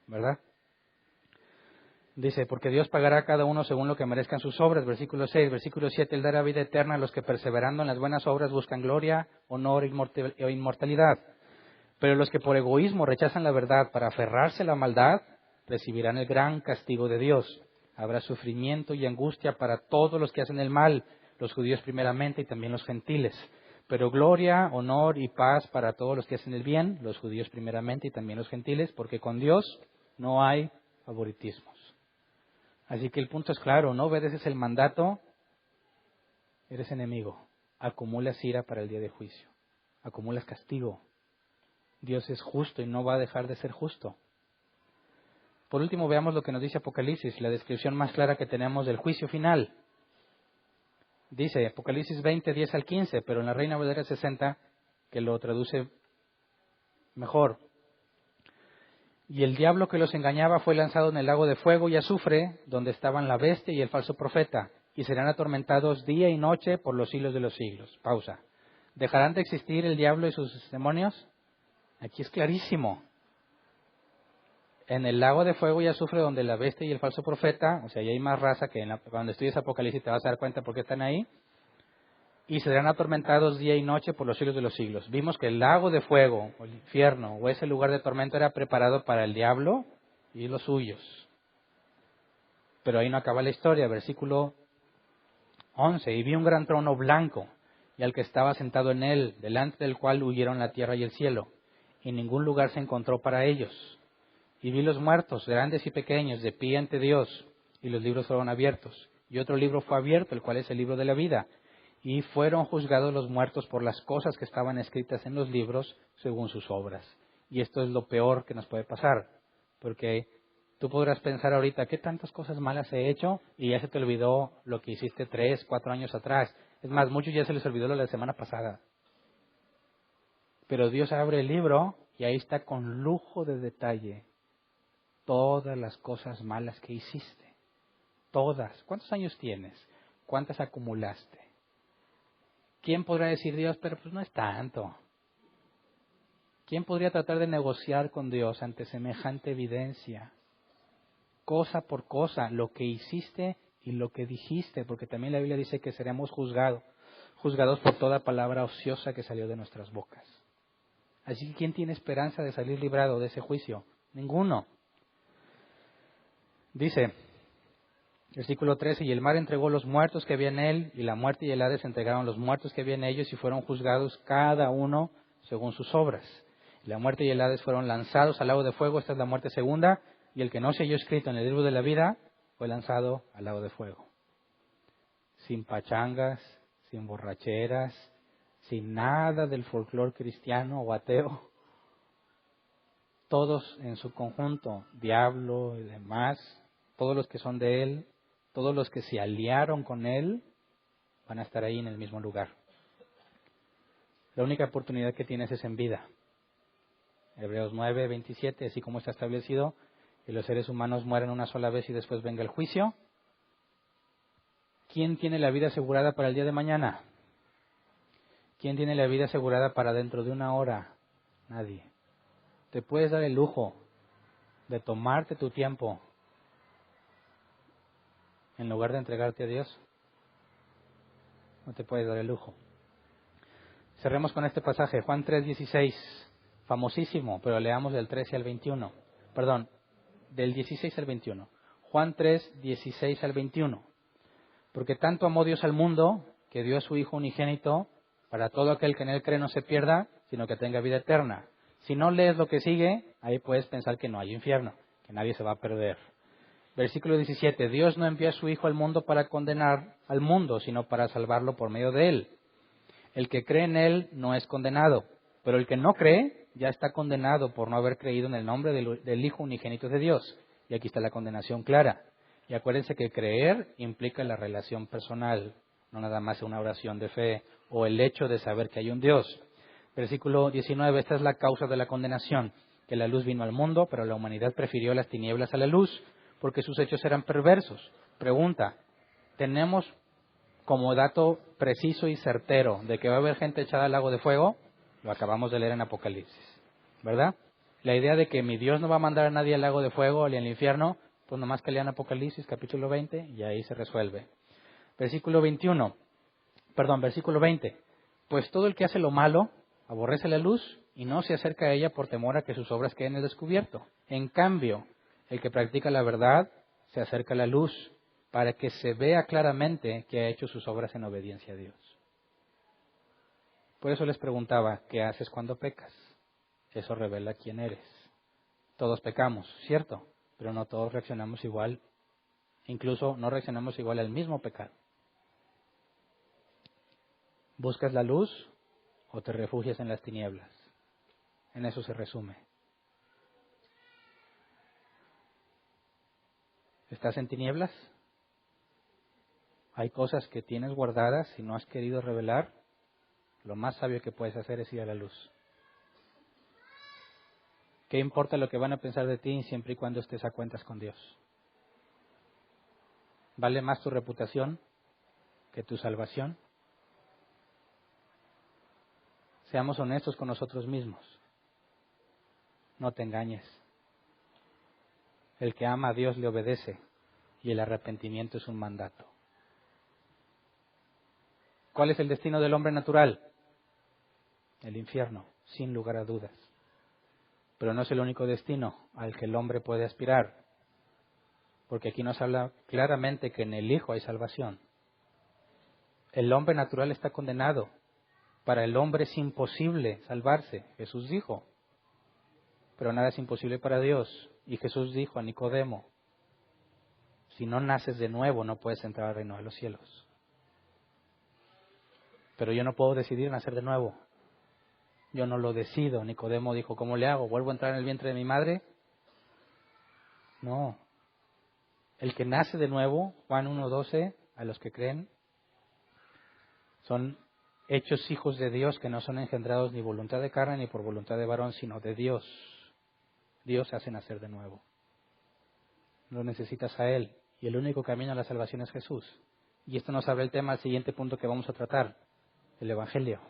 A: ¿Verdad? Dice, porque Dios pagará a cada uno según lo que merezcan sus obras. Versículo 6, versículo 7, Él dará vida eterna a los que perseverando en las buenas obras buscan gloria, honor e inmortalidad. Pero los que por egoísmo rechazan la verdad para aferrarse a la maldad, recibirán el gran castigo de Dios. Habrá sufrimiento y angustia para todos los que hacen el mal, los judíos primeramente y también los gentiles. Pero gloria, honor y paz para todos los que hacen el bien, los judíos primeramente y también los gentiles, porque con Dios no hay favoritismos. Así que el punto es claro, no obedeces el mandato, eres enemigo. acumulas ira para el día de juicio, acumulas castigo. Dios es justo y no va a dejar de ser justo. Por último, veamos lo que nos dice Apocalipsis, la descripción más clara que tenemos del juicio final. Dice Apocalipsis 20, 10 al 15, pero en la Reina Valera 60, que lo traduce mejor. Y el diablo que los engañaba fue lanzado en el lago de fuego y azufre, donde estaban la bestia y el falso profeta, y serán atormentados día y noche por los siglos de los siglos. Pausa. ¿Dejarán de existir el diablo y sus demonios? Aquí es clarísimo. En el lago de fuego y azufre, donde la bestia y el falso profeta, o sea, ahí hay más raza que cuando estudies Apocalipsis te vas a dar cuenta por qué están ahí, y serán atormentados día y noche por los siglos de los siglos. Vimos que el lago de fuego, o el infierno, o ese lugar de tormento era preparado para el diablo y los suyos. Pero ahí no acaba la historia, versículo 11. Y vi un gran trono blanco, y al que estaba sentado en él, delante del cual huyeron la tierra y el cielo, y ningún lugar se encontró para ellos. Y vi los muertos, grandes y pequeños, de pie ante Dios, y los libros fueron abiertos. Y otro libro fue abierto, el cual es el libro de la vida. Y fueron juzgados los muertos por las cosas que estaban escritas en los libros según sus obras. Y esto es lo peor que nos puede pasar, porque tú podrás pensar ahorita, ¿qué tantas cosas malas he hecho? Y ya se te olvidó lo que hiciste 3, 4 años atrás. Es más, muchos ya se les olvidó lo de la semana pasada. Pero Dios abre el libro y ahí está con lujo de detalle todas las cosas malas que hiciste. Todas. ¿Cuántos años tienes? ¿Cuántas acumulaste? ¿Quién podrá decir Dios, pero pues no es tanto? ¿Quién podría tratar de negociar con Dios ante semejante evidencia? Cosa por cosa, lo que hiciste y lo que dijiste, porque también la Biblia dice que seremos juzgados por toda palabra ociosa que salió de nuestras bocas. Así que ¿quién tiene esperanza de salir librado de ese juicio? Ninguno. Dice, versículo 13, y el mar entregó los muertos que había en él, y la muerte y el Hades entregaron los muertos que había en ellos, y fueron juzgados cada uno según sus obras. Y la muerte y el Hades fueron lanzados al lago de fuego, esta es la muerte segunda, y el que no se halló escrito en el libro de la vida fue lanzado al lago de fuego. Sin pachangas, sin borracheras, sin nada del folclore cristiano o ateo. Todos en su conjunto, diablo y demás, todos los que son de él, todos los que se aliaron con él, van a estar ahí en el mismo lugar. La única oportunidad que tienes es en vida. Hebreos 9, 27, así como está establecido, que los seres humanos mueran una sola vez y después venga el juicio. ¿Quién tiene la vida asegurada para el día de mañana? ¿Quién tiene la vida asegurada para dentro de una hora? Nadie. Te puedes dar el lujo de tomarte tu tiempo en lugar de entregarte a Dios. No te puedes dar el lujo. Cerremos con este pasaje, Juan 3:16, famosísimo, pero leamos del 13 al 21. Perdón, del 16 al 21. Juan 3:16 al 21. Porque tanto amó Dios al mundo, que dio a su Hijo unigénito, para todo aquel que en él cree no se pierda, sino que tenga vida eterna. Si no lees lo que sigue, ahí puedes pensar que no hay infierno, que nadie se va a perder. Versículo 17, Dios no envió a su Hijo al mundo para condenar al mundo, sino para salvarlo por medio de él. El que cree en él no es condenado, pero el que no cree ya está condenado por no haber creído en el nombre del Hijo unigénito de Dios. Y aquí está la condenación clara. Y acuérdense que creer implica la relación personal, no nada más una oración de fe o el hecho de saber que hay un Dios. Versículo 19, esta es la causa de la condenación, que la luz vino al mundo, pero la humanidad prefirió las tinieblas a la luz, porque sus hechos eran perversos. Pregunta, ¿tenemos como dato preciso y certero de que va a haber gente echada al lago de fuego? Lo acabamos de leer en Apocalipsis, ¿verdad? La idea de que mi Dios no va a mandar a nadie al lago de fuego ni al infierno, pues nomás que lean Apocalipsis capítulo 20 y ahí se resuelve. Versículo 20. Pues todo el que hace lo malo aborrece la luz y no se acerca a ella por temor a que sus obras queden al descubierto. En cambio, el que practica la verdad se acerca a la luz para que se vea claramente que ha hecho sus obras en obediencia a Dios. Por eso les preguntaba, ¿qué haces cuando pecas? Eso revela quién eres. Todos pecamos, ¿cierto? Pero no todos reaccionamos igual. Incluso no reaccionamos igual al mismo pecado. ¿Buscas la luz o te refugias en las tinieblas? En eso se resume. ¿Estás en tinieblas? ¿Hay cosas que tienes guardadas y no has querido revelar? Lo más sabio que puedes hacer es ir a la luz. ¿Qué importa lo que van a pensar de ti siempre y cuando estés a cuentas con Dios? ¿Vale más tu reputación que tu salvación? Seamos honestos con nosotros mismos. No te engañes. El que ama a Dios le obedece y el arrepentimiento es un mandato. ¿Cuál es el destino del hombre natural? El infierno, sin lugar a dudas. Pero no es el único destino al que el hombre puede aspirar, porque aquí nos habla claramente que en el Hijo hay salvación. El hombre natural está condenado. Para el hombre es imposible salvarse, Jesús dijo. Pero nada es imposible para Dios. Y Jesús dijo a Nicodemo, si no naces de nuevo no puedes entrar al reino de los cielos. Pero yo no puedo decidir nacer de nuevo. Yo no lo decido. Nicodemo dijo, ¿cómo le hago? ¿Vuelvo a entrar en el vientre de mi madre? No. El que nace de nuevo, Juan 1:12, a los que creen, son hechos hijos de Dios que no son engendrados ni voluntad de carne ni por voluntad de varón, sino de Dios. Dios hace nacer de nuevo. Lo necesitas a Él. Y el único camino a la salvación es Jesús. Y esto nos abre el tema al siguiente punto que vamos a tratar, el Evangelio.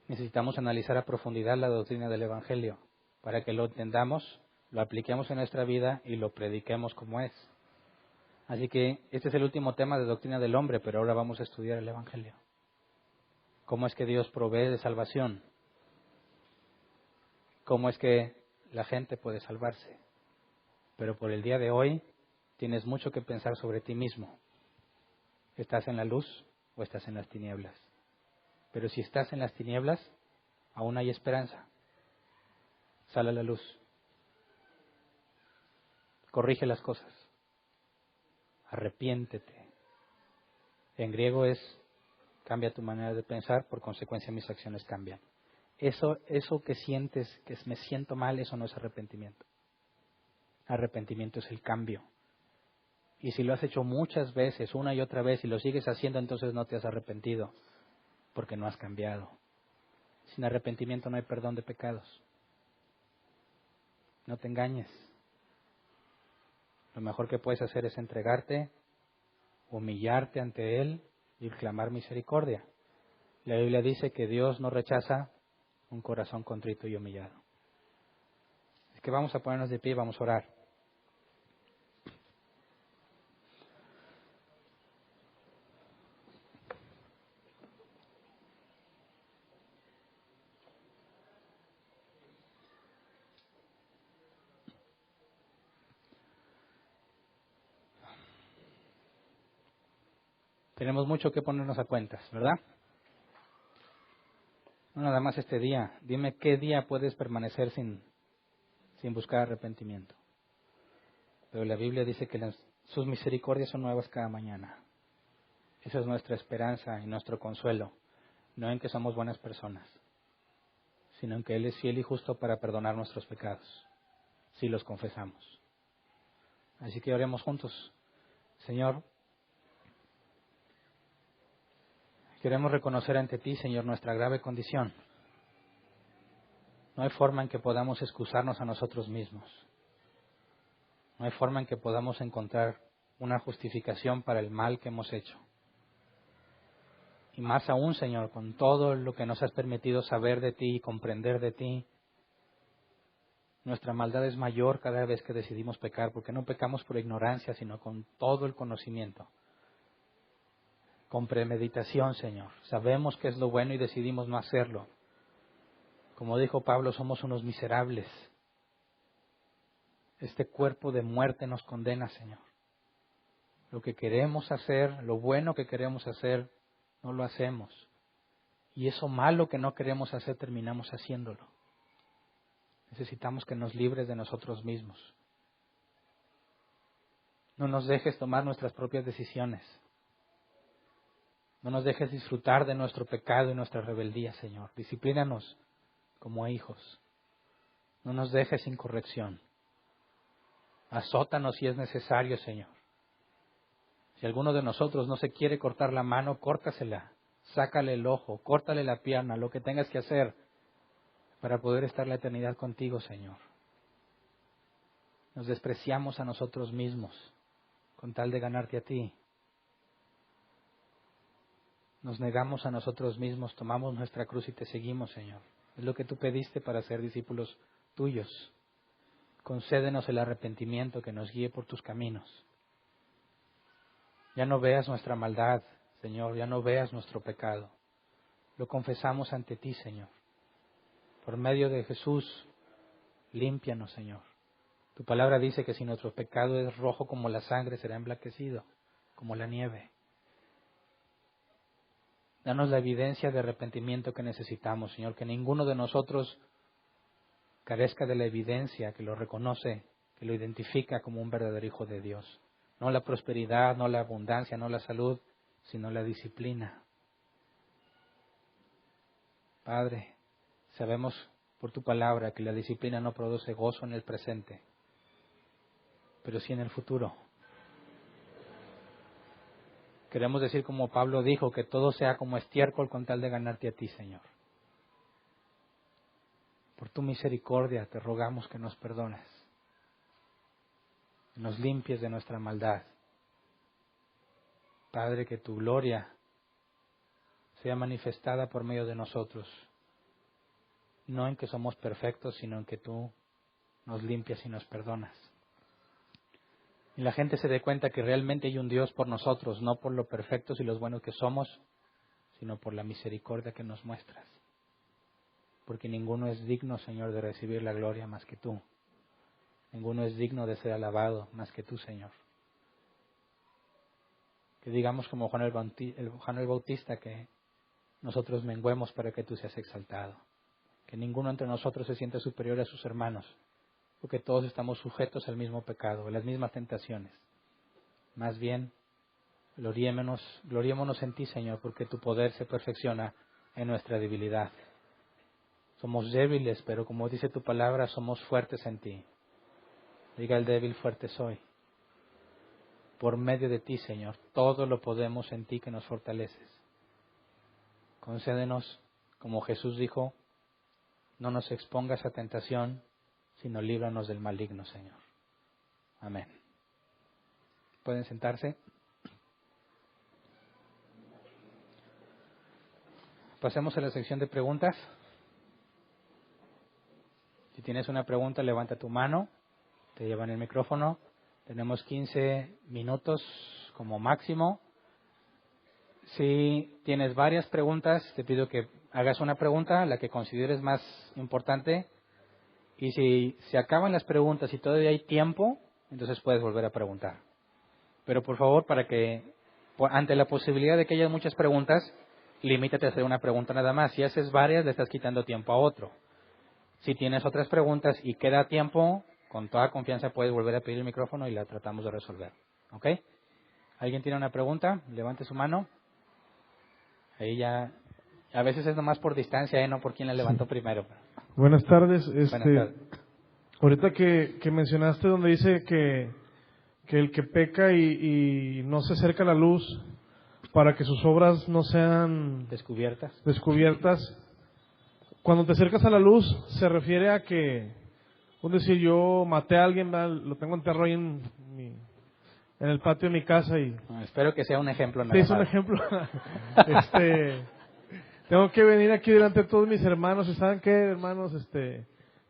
A: Necesitamos analizar a profundidad la doctrina del Evangelio para que lo entendamos, lo apliquemos en nuestra vida y lo prediquemos como es. Así que este es el último tema de doctrina del hombre, pero ahora vamos a estudiar el Evangelio. ¿Cómo es que Dios provee de salvación? ¿Cómo es que la gente puede salvarse? Pero por el día de hoy tienes mucho que pensar sobre ti mismo. ¿Estás en la luz o estás en las tinieblas? Pero si estás en las tinieblas, aún hay esperanza. Sal a la luz. Corrige las cosas. Arrepiéntete. En griego es cambia tu manera de pensar, por consecuencia mis acciones cambian. Eso que sientes, que me siento mal, eso no es arrepentimiento. Arrepentimiento es el cambio. Y si lo has hecho muchas veces, una y otra vez, y lo sigues haciendo, entonces no te has arrepentido, porque no has cambiado. Sin arrepentimiento no hay perdón de pecados. No te engañes. Lo mejor que puedes hacer es entregarte, humillarte ante Él y clamar misericordia. La Biblia dice que Dios no rechaza un corazón contrito y humillado. Es que vamos a ponernos de pie y vamos a orar. Tenemos mucho que ponernos a cuentas, ¿verdad? No nada más este día. Dime qué día puedes permanecer sin buscar arrepentimiento. Pero la Biblia dice que sus misericordias son nuevas cada mañana. Esa es nuestra esperanza y nuestro consuelo. No en que somos buenas personas, sino en que Él es fiel y justo para perdonar nuestros pecados, si los confesamos. Así que oremos juntos. Señor, queremos reconocer ante ti, Señor, nuestra grave condición. No hay forma en que podamos excusarnos a nosotros mismos. No hay forma en que podamos encontrar una justificación para el mal que hemos hecho. Y más aún, Señor, con todo lo que nos has permitido saber de ti y comprender de ti, nuestra maldad es mayor cada vez que decidimos pecar, porque no pecamos por ignorancia, sino con todo el conocimiento. Con premeditación, Señor. Sabemos qué es lo bueno y decidimos no hacerlo. Como dijo Pablo, somos unos miserables. Este cuerpo de muerte nos condena, Señor. Lo que queremos hacer, lo bueno que queremos hacer, no lo hacemos. Y eso malo que no queremos hacer, terminamos haciéndolo. Necesitamos que nos libres de nosotros mismos. No nos dejes tomar nuestras propias decisiones. No nos dejes disfrutar de nuestro pecado y nuestra rebeldía, Señor. Disciplínanos como hijos. No nos dejes sin corrección. Azótanos si es necesario, Señor. Si alguno de nosotros no se quiere cortar la mano, córtasela. Sácale el ojo, córtale la pierna, lo que tengas que hacer para poder estar la eternidad contigo, Señor. Nos despreciamos a nosotros mismos con tal de ganarte a ti. Nos negamos a nosotros mismos, tomamos nuestra cruz y te seguimos, Señor. Es lo que tú pediste para ser discípulos tuyos. Concédenos el arrepentimiento que nos guíe por tus caminos. Ya no veas nuestra maldad, Señor, ya no veas nuestro pecado. Lo confesamos ante ti, Señor. Por medio de Jesús, límpianos, Señor. Tu palabra dice que si nuestro pecado es rojo como la sangre, será emblanquecido como la nieve. Danos la evidencia de arrepentimiento que necesitamos, Señor, que ninguno de nosotros carezca de la evidencia que lo reconoce, que lo identifica como un verdadero hijo de Dios. No la prosperidad, no la abundancia, no la salud, sino la disciplina. Padre, sabemos por tu palabra que la disciplina no produce gozo en el presente, pero sí en el futuro. Queremos decir como Pablo dijo, que todo sea como estiércol con tal de ganarte a ti, Señor. Por tu misericordia te rogamos que nos perdones, que nos limpies de nuestra maldad. Padre, que tu gloria sea manifestada por medio de nosotros, no en que somos perfectos, sino en que tú nos limpias y nos perdonas. Y la gente se dé cuenta que realmente hay un Dios por nosotros, no por lo perfectos y los buenos que somos, sino por la misericordia que nos muestras. Porque ninguno es digno, Señor, de recibir la gloria más que tú. Ninguno es digno de ser alabado más que tú, Señor. Que digamos como Juan el Bautista, que nosotros menguemos para que tú seas exaltado. Que ninguno entre nosotros se sienta superior a sus hermanos, porque todos estamos sujetos al mismo pecado, a las mismas tentaciones. Más bien, gloriémonos en ti, Señor, porque tu poder se perfecciona en nuestra debilidad. Somos débiles, pero como dice tu palabra, somos fuertes en ti. Diga el débil, fuerte soy. Por medio de ti, Señor, todo lo podemos en ti que nos fortaleces. Concédenos, como Jesús dijo, no nos expongas a tentación, sino líbranos del maligno, Señor. Amén. ¿Pueden sentarse? Pasemos a la sección de preguntas. Si tienes una pregunta, levanta tu mano, te llevan el micrófono. Tenemos 15 minutos como máximo. Si tienes varias preguntas, te pido que hagas una pregunta, la que consideres más importante. Y si se acaban las preguntas y todavía hay tiempo, entonces puedes volver a preguntar. Pero por favor, para que ante la posibilidad de que haya muchas preguntas, limítate a hacer una pregunta nada más. Si haces varias, le estás quitando tiempo a otro. Si tienes otras preguntas y queda tiempo, con toda confianza puedes volver a pedir el micrófono y la tratamos de resolver. ¿Ok? ¿Alguien tiene una pregunta? Levante su mano. Ahí ya, a veces es nomás por distancia, no por quién la levantó primero.
B: Buenas tardes.
A: Buenas tardes.
B: Ahorita que mencionaste donde dice que el que peca y no se acerca a la luz para que sus obras no sean descubiertas. Cuando te acercas a la luz se refiere a que, es decir, yo maté a alguien, lo tengo enterrado ahí en el patio de mi casa y...
A: Espero que sea un ejemplo.
B: Sí, es un ejemplo. Tengo que venir aquí delante de todos mis hermanos. ¿Y saben qué, hermanos?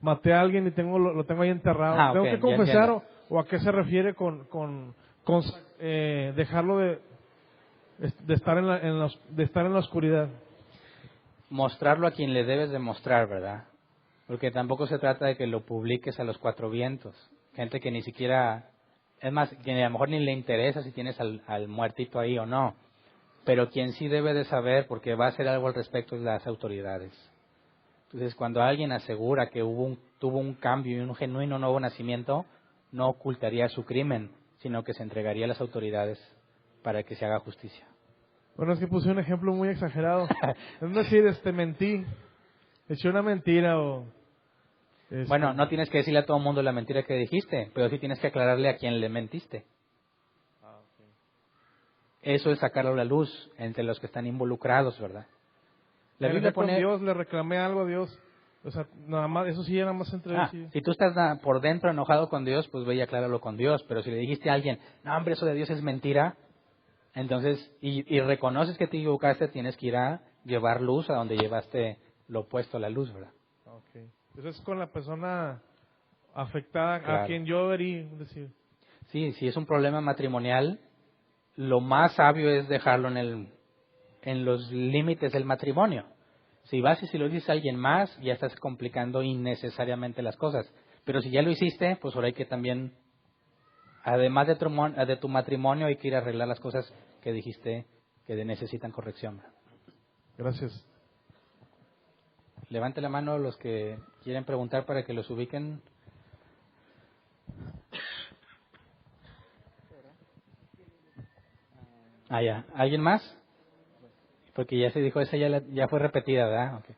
B: Maté a alguien y lo tengo ahí enterrado. ¿Tengo que confesar o a qué se refiere con dejarlo de estar en la oscuridad?
A: Mostrarlo a quien le debes de mostrar, ¿verdad? Porque tampoco se trata de que lo publiques a los cuatro vientos. Gente que ni siquiera... Es más, que a lo mejor ni le interesa si tienes al muertito ahí o no. Pero quien sí debe de saber, porque va a hacer algo al respecto, es las autoridades. Entonces, cuando alguien asegura que tuvo un cambio y un genuino nuevo nacimiento, no ocultaría su crimen, sino que se entregaría a las autoridades para que se haga justicia.
B: Bueno, es que puse un ejemplo muy exagerado. Es decir, mentí, eché una mentira o...
A: Bueno, no tienes que decirle a todo el mundo la mentira que dijiste, pero sí tienes que aclararle a quién le mentiste. Eso es sacarlo a la luz entre los que están involucrados, ¿verdad?
B: La Biblia pone... con Dios, le reclamé algo a Dios. O sea, nada más, eso sí, nada más entre ellos. Sí.
A: Si tú estás por dentro enojado con Dios, pues ve y acláralo con Dios. Pero si le dijiste a alguien, no, hombre, eso de Dios es mentira, entonces, y reconoces que te equivocaste, tienes que ir a llevar luz a donde llevaste lo opuesto a la luz, ¿verdad?
B: Okay. Entonces, con la persona afectada, claro, a quien yo debería decir.
A: Sí, si es un problema matrimonial, lo más sabio es dejarlo en los límites del matrimonio. Si vas y si lo dices a alguien más, ya estás complicando innecesariamente las cosas. Pero si ya lo hiciste, pues ahora hay que también, además de tu matrimonio, hay que ir a arreglar las cosas que dijiste que necesitan corrección.
B: Gracias.
A: Levante la mano los que quieren preguntar para que los ubiquen. Ya. ¿Alguien más? Porque ya se dijo, esa ya fue repetida, ¿verdad? Okay.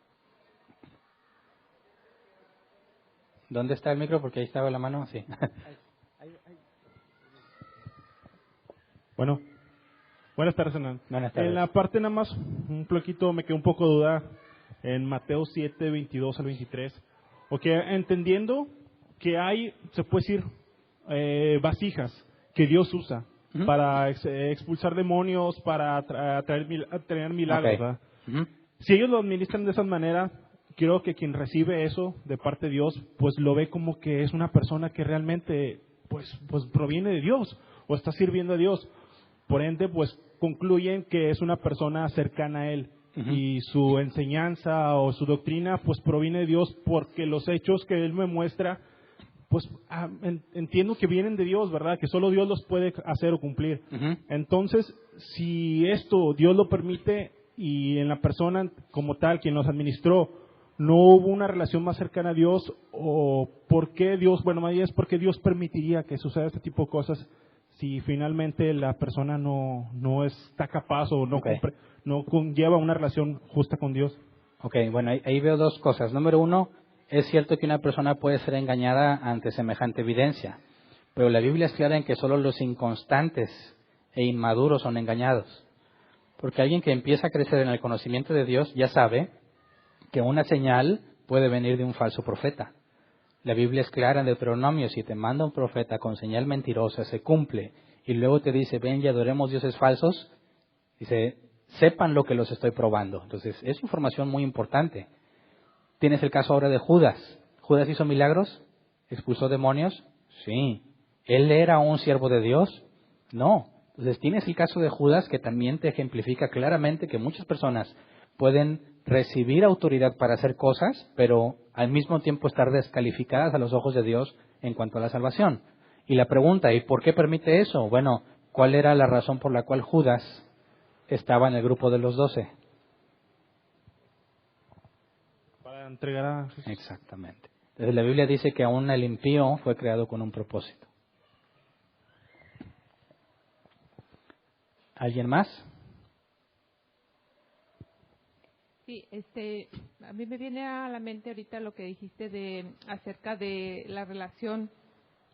A: ¿Dónde está el micro? Porque ahí estaba la mano. Sí.
C: Bueno, buenas tardes, Hernán.
A: Buenas tardes.
C: En la parte nada más, un poquito me quedó un poco de duda en Mateo 7, 22 al 23. Porque entendiendo que hay, se puede decir, vasijas que Dios usa para expulsar demonios, para traer milagros, ¿verdad? Si ellos lo administran de esa manera, creo que quien recibe eso de parte de Dios, pues lo ve como que es una persona que realmente pues proviene de Dios o está sirviendo a Dios. Por ende, pues concluyen que es una persona cercana a Él. Y su enseñanza o su doctrina pues proviene de Dios, porque los hechos que Él me muestra pues entiendo que vienen de Dios, ¿verdad? Que solo Dios los puede hacer o cumplir. Entonces, si esto Dios lo permite y en la persona como tal, quien los administró, no hubo una relación más cercana a Dios, o por qué Dios, bueno, más bien es porque Dios permitiría que suceda este tipo de cosas si finalmente la persona no está capaz o no conlleva una relación justa con Dios.
A: Ok, bueno, ahí veo dos cosas. Número uno, es cierto que una persona puede ser engañada ante semejante evidencia, pero la Biblia es clara en que solo los inconstantes e inmaduros son engañados. Porque alguien que empieza a crecer en el conocimiento de Dios ya sabe que una señal puede venir de un falso profeta. La Biblia es clara en Deuteronomio: si te manda un profeta con señal mentirosa, se cumple, y luego te dice, ven y adoremos dioses falsos, dice, sepan lo que los estoy probando. Entonces, es información muy importante. Tienes el caso ahora de Judas. ¿Judas hizo milagros? ¿Expulsó demonios? Sí. ¿Él era un siervo de Dios? No. Entonces tienes el caso de Judas, que también te ejemplifica claramente que muchas personas pueden recibir autoridad para hacer cosas, pero al mismo tiempo estar descalificadas a los ojos de Dios en cuanto a la salvación. Y la pregunta, ¿y por qué permite eso? Bueno, ¿cuál era la razón por la cual Judas estaba en el grupo de los 12?
C: Entregar a Jesús.
A: Exactamente. Entonces la Biblia dice que aún el impío fue creado con un propósito. ¿Alguien más?
D: Sí, a mí me viene a la mente ahorita lo que dijiste acerca de la relación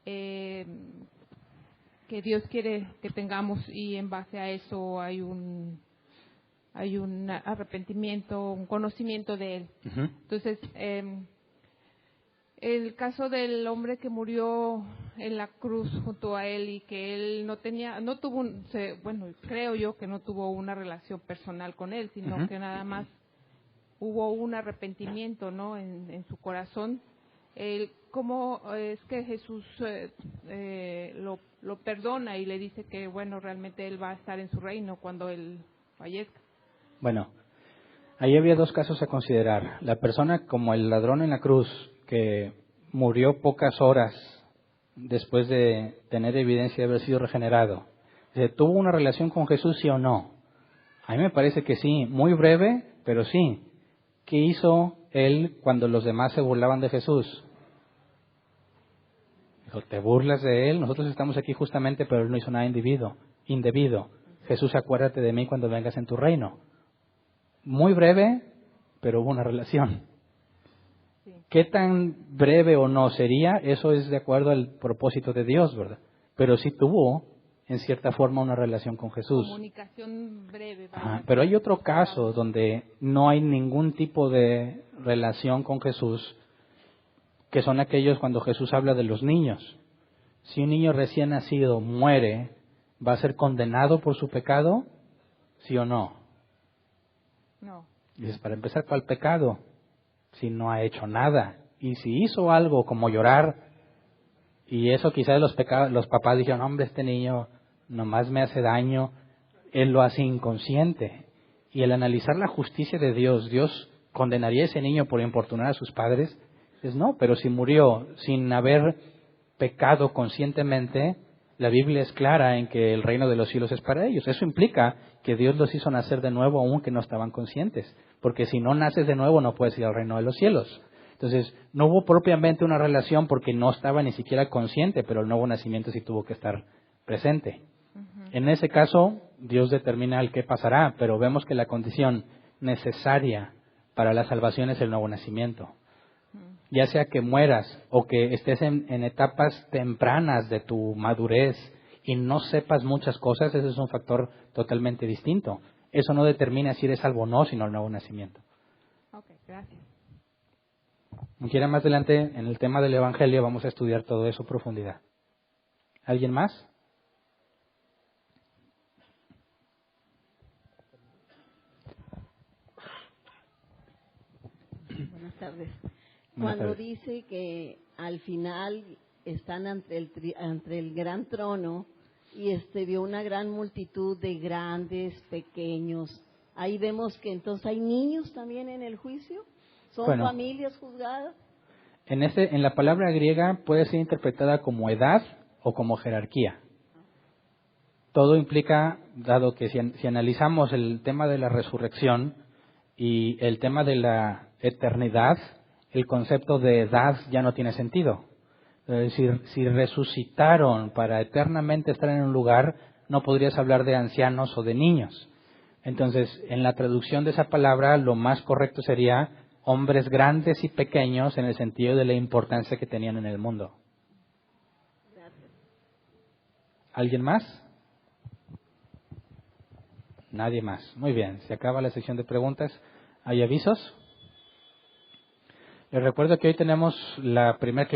D: que Dios quiere que tengamos, y en base a eso hay un arrepentimiento, un conocimiento de Él. Entonces, el caso del hombre que murió en la cruz junto a Él y que Él creo yo que no tuvo una relación personal con Él, sino que nada más hubo un arrepentimiento, ¿no? En su corazón. ¿Cómo es que Jesús lo perdona y le dice que, bueno, realmente Él va a estar en su reino cuando Él fallezca?
A: Bueno, ahí había dos casos a considerar. La persona como el ladrón en la cruz, que murió pocas horas después de tener evidencia de haber sido regenerado. ¿Tuvo una relación con Jesús, sí o no? A mí me parece que sí, muy breve, pero sí. ¿Qué hizo él cuando los demás se burlaban de Jesús? Dijo, ¿te burlas de él? Nosotros estamos aquí justamente, pero él no hizo nada indebido. Jesús, acuérdate de mí cuando vengas en tu reino. Muy breve, pero hubo una relación.
D: Sí.
A: ¿Qué tan breve o no sería? Eso es de acuerdo al propósito de Dios, ¿verdad? Pero sí tuvo, en cierta forma, una relación con Jesús.
D: Comunicación breve. Vaya.
A: Pero hay otro caso donde no hay ningún tipo de relación con Jesús, que son aquellos cuando Jesús habla de los niños. Si un niño recién nacido muere, ¿va a ser condenado por su pecado? ¿Sí o no?
D: No.
A: Dices, para empezar, ¿cuál pecado? Si no ha hecho nada. Y si hizo algo como llorar, y eso quizás los papás dijeron, hombre, este niño nomás me hace daño, él lo hace inconsciente. Y al analizar la justicia de Dios, ¿Dios condenaría a ese niño por importunar a sus padres? Dices, no, pero si murió sin haber pecado conscientemente, la Biblia es clara en que el reino de los cielos es para ellos. Eso implica que Dios los hizo nacer de nuevo aunque no estaban conscientes. Porque si no naces de nuevo no puedes ir al reino de los cielos. Entonces, no hubo propiamente una relación porque no estaba ni siquiera consciente, pero el nuevo nacimiento sí tuvo que estar presente. En ese caso, Dios determina el qué pasará, pero vemos que la condición necesaria para la salvación es el nuevo nacimiento. Ya sea que mueras o que estés en etapas tempranas de tu madurez y no sepas muchas cosas, ese es un factor totalmente distinto. Eso no determina si eres salvo o no, sino el nuevo nacimiento.
D: Ok, gracias.
A: Quiera más adelante, en el tema del Evangelio, vamos a estudiar todo eso a profundidad. ¿Alguien más?
E: Buenas tardes. Cuando dice que al final están ante el gran trono y vio una gran multitud de grandes, pequeños, ahí vemos que entonces hay niños también en el juicio, son familias juzgadas.
A: En la palabra griega puede ser interpretada como edad o como jerarquía. Todo implica, dado que si analizamos el tema de la resurrección y el tema de la eternidad, el concepto de edad ya no tiene sentido. Es decir, si resucitaron para eternamente estar en un lugar, no podrías hablar de ancianos o de niños. Entonces, en la traducción de esa palabra, lo más correcto sería hombres grandes y pequeños en el sentido de la importancia que tenían en el mundo.
E: Gracias.
A: ¿Alguien más? Nadie más. Muy bien, se acaba la sección de preguntas. ¿Hay avisos? Les recuerdo que hoy tenemos la primera clase